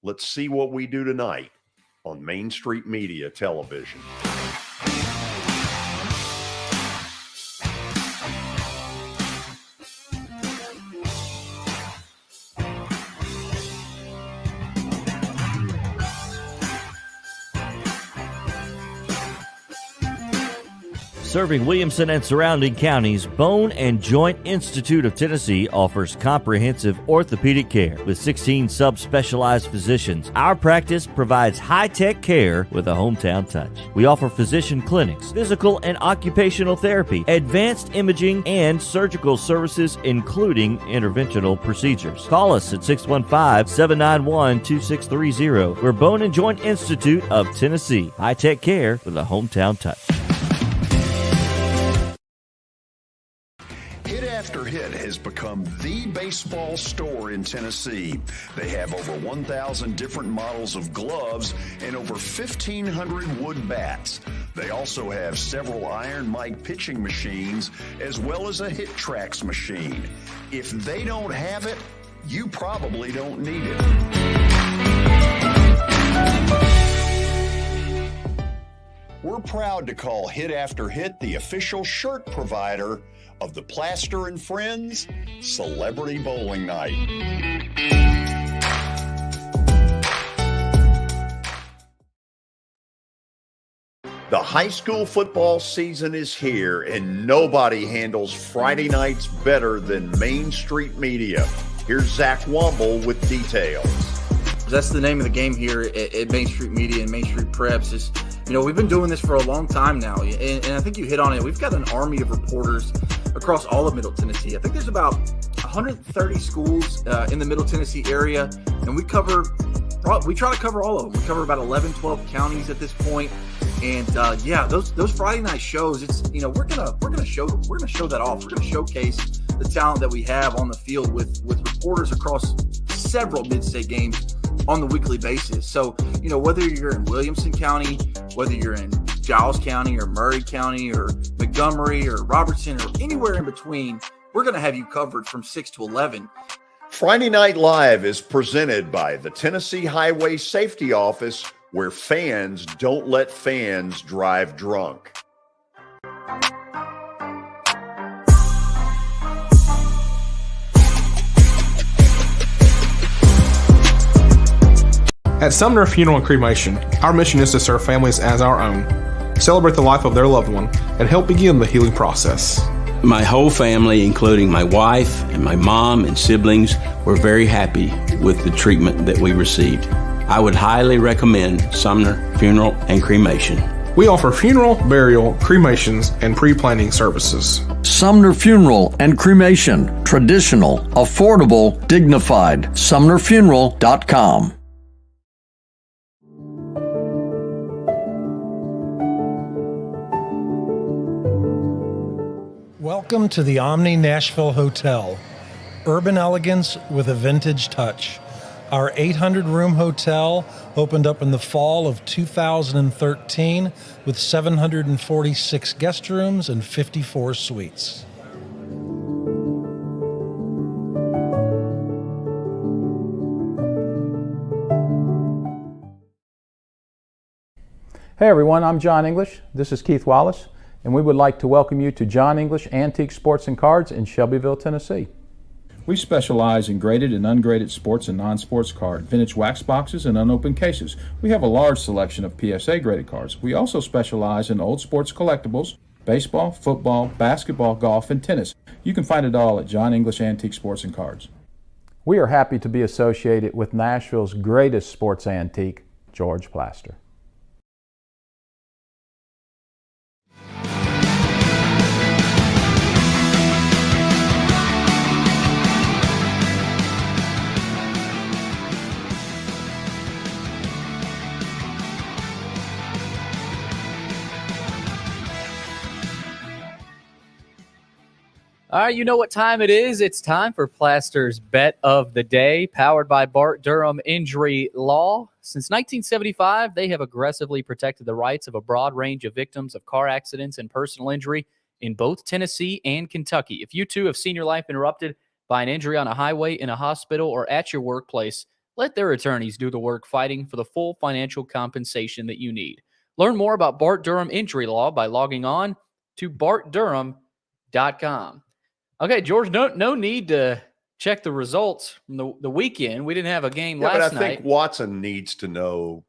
Let's see what we do tonight on Main Street Media Television.
Serving Williamson and surrounding counties, Bone and Joint Institute of Tennessee offers comprehensive orthopedic care with 16 subspecialized physicians. Our practice provides high-tech care with a hometown touch. We offer physician clinics, physical and occupational therapy, advanced imaging, and surgical services, including interventional procedures. Call us at 615-791-2630. We're Bone and Joint Institute of Tennessee. High-tech care with a hometown touch.
After Hit has become the baseball store in Tennessee. They have over 1,000 different models of gloves and over 1,500 wood bats. They also have several Iron Mike pitching machines as well as a Hit Trax machine. If they don't have it, you probably don't need it. We're proud to call Hit After Hit the official shirt provider of the Plaster and Friends Celebrity Bowling Night.
The high school football season is here, and nobody handles Friday nights better than Main Street Media. Here's Zach Womble with details.
That's the name of the game here at Main Street Media and Main Street Preps. Is, we've been doing this for a long time now, and I think you hit on it. We've got an army of reporters across all of Middle Tennessee. I think there's about 130 schools in the Middle Tennessee area, and we try to cover all of them. We cover about 11, 12 counties at this point. And those Friday night shows, it's we're gonna show that off. We're gonna showcase the talent that we have on the field with reporters across several mid-state games on the weekly basis. So, whether you're in Williamson County, whether you're in Giles County or Murray County or Montgomery or Robertson or anywhere in between, we're going to have you covered from 6 to 11.
Friday Night Live is presented by the Tennessee Highway Safety Office, where fans don't let fans drive drunk.
At Sumner Funeral and Cremation, our mission is to serve families as our own, celebrate the life of their loved one, and help begin the healing process.
My whole family, including my wife and my mom and siblings, were very happy with the treatment that we received. I would highly recommend Sumner Funeral and Cremation.
We offer funeral, burial, cremations, and pre-planning services.
Sumner Funeral and Cremation. Traditional, affordable, dignified. SumnerFuneral.com.
Welcome to the Omni Nashville Hotel. Urban elegance with a vintage touch. Our 800-room hotel opened up in the fall of 2013 with 746 guest rooms and 54 suites.
Hey everyone, I'm John English. This is Keith Wallace, and we would like to welcome you to John English Antique Sports and Cards in Shelbyville, Tennessee.
We specialize in graded and ungraded sports and non-sports cards, vintage wax boxes, and unopened cases. We have a large selection of PSA graded cards. We also specialize in old sports collectibles, baseball, football, basketball, golf, and tennis. You can find it all at John English Antique Sports and Cards.
We are happy to be associated with Nashville's greatest sports antique, George Plaster.
All right, you know what time it is. It's time for Plaster's Bet of the Day, powered by Bart Durham Injury Law. Since 1975, they have aggressively protected the rights of a broad range of victims of car accidents and personal injury in both Tennessee and Kentucky. If you too have seen your life interrupted by an injury on a highway, in a hospital, or at your workplace, let their attorneys do the work fighting for the full financial compensation that you need. Learn more about Bart Durham Injury Law by logging on to bartdurham.com. Okay, George, no need to check the results from the weekend. We didn't have a game last night.
But I think Watson needs to know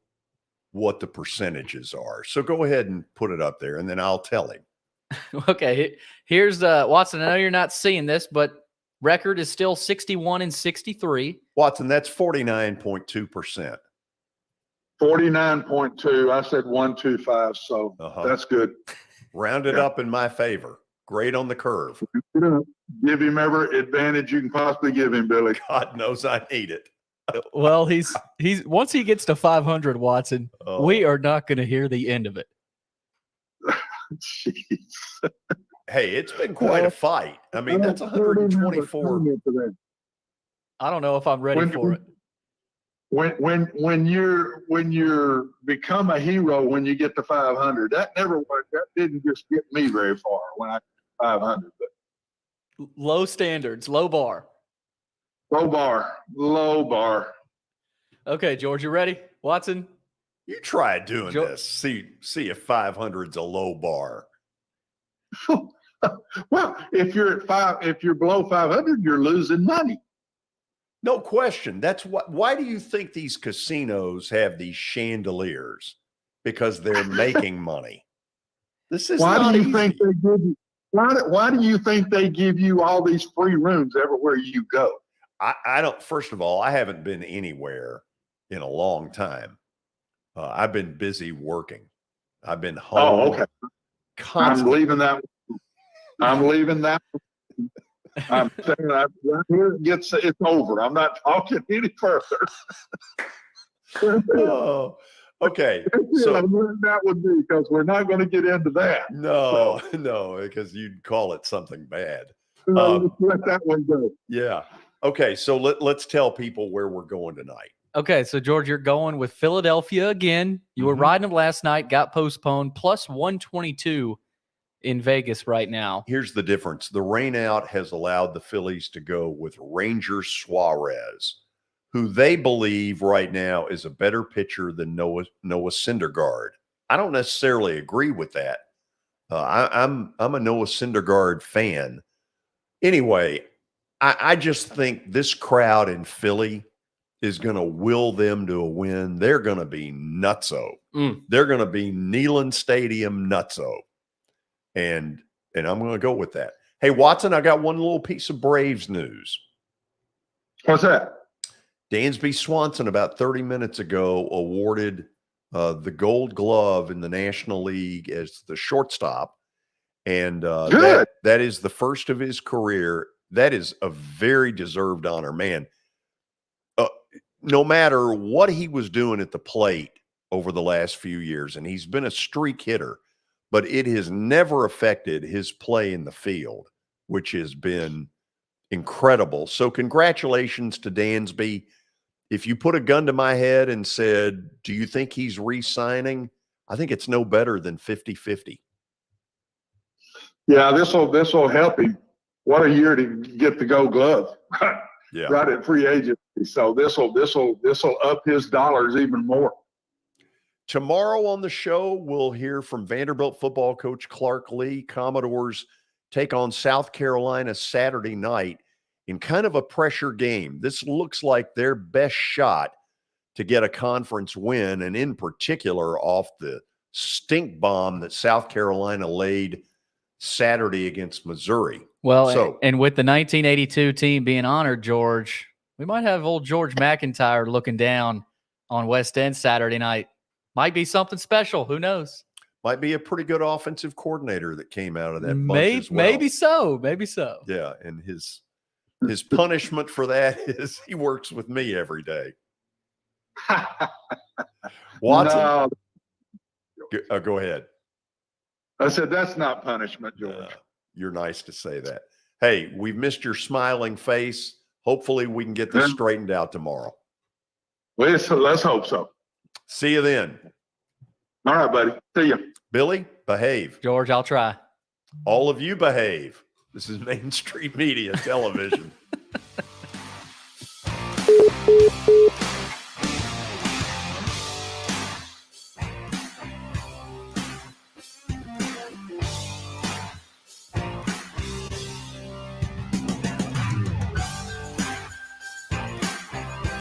what the percentages are. So go ahead and put it up there, and then I'll tell him.
Okay, here's Watson. I know you're not seeing this, but record is still 61-63.
Watson, that's 49.2%.
49.2. I said 125, so that's good.
Round it up in my favor. Great on the curve.
Give him every advantage you can possibly give him, Billy.
God knows I need it.
Well, he's once he gets to 500, Watson, we are not going to hear the end of it.
Jeez.
Hey, it's been quite a fight. I mean, that's 124.
I don't know if I'm ready for it.
When you're become a hero when you get to 500, that never worked. That didn't just get me very far when I 500. But
low standards, low bar.
Low bar.
Okay, George, you ready? Watson?
You try doing this. See if 500's a low bar.
Well, if you're below 500, you're losing money.
No question. That's why do you think these casinos have these chandeliers? Because they're making money. This is
why
not
do you
easy.
think they give you why do you think they give you all these free rooms everywhere you go?
I don't. First of all, I haven't been anywhere in a long time. I've been busy working. I've been home.
Oh, okay.
Constantly.
I'm leaving that. I'm saying that right here it's over. I'm not talking any further.
Oh, okay. So
that would be because we're not going to get into that.
No, because you'd call it something bad.
Let that one go.
Yeah. Okay. So let's tell people where we're going tonight.
Okay. So, George, you're going with Philadelphia again. You were riding them last night, got postponed, plus 122 in Vegas right now.
Here's the difference. The rainout has allowed the Phillies to go with Ranger Suarez, who they believe right now is a better pitcher than Noah Syndergaard. I don't necessarily agree with that. I'm a Noah Syndergaard fan. Anyway, I just think this crowd in Philly is going to will them to a win. They're going to be nutso. They're going to be Neyland Stadium nutso. And I'm going to go with that. Hey, Watson, I got one little piece of Braves news.
What's that?
Dansby Swanson, about 30 minutes ago, awarded the Gold Glove in the National League as the shortstop. And that is the first of his career. That is a very deserved honor, man. No matter what he was doing at the plate over the last few years, and he's been a streak hitter, but it has never affected his play in the field, which has been incredible. So congratulations to Dansby. If you put a gun to my head and said, do you think he's re-signing? I think it's no better than 50-50.
Yeah, this will help him. What a year to get the Gold Glove.
Yeah.
Right at free agency. So this will up his dollars even more.
Tomorrow on the show, we'll hear from Vanderbilt football coach Clark Lee. Commodores take on South Carolina Saturday night in kind of a pressure game. This looks like their best shot to get a conference win, and in particular off the stink bomb that South Carolina laid Saturday against Missouri.
Well,
so,
and with the 1982 team being honored, George, we might have old George McIntyre looking down on West End Saturday night. Might be something special. Who knows?
Might be a pretty good offensive coordinator that came out of that bunch as well.
Maybe so. Maybe so.
Yeah, and his punishment for that is he works with me every day. Watson,
No,
go ahead.
I said that's not punishment, George.
You're nice to say that. Hey, we've missed your smiling face. Hopefully we can get this straightened out tomorrow.
Well, let's hope so.
See you then.
All right, buddy. See you.
Billy, behave.
George, I'll try.
All of you behave. This is Main Street Media Television.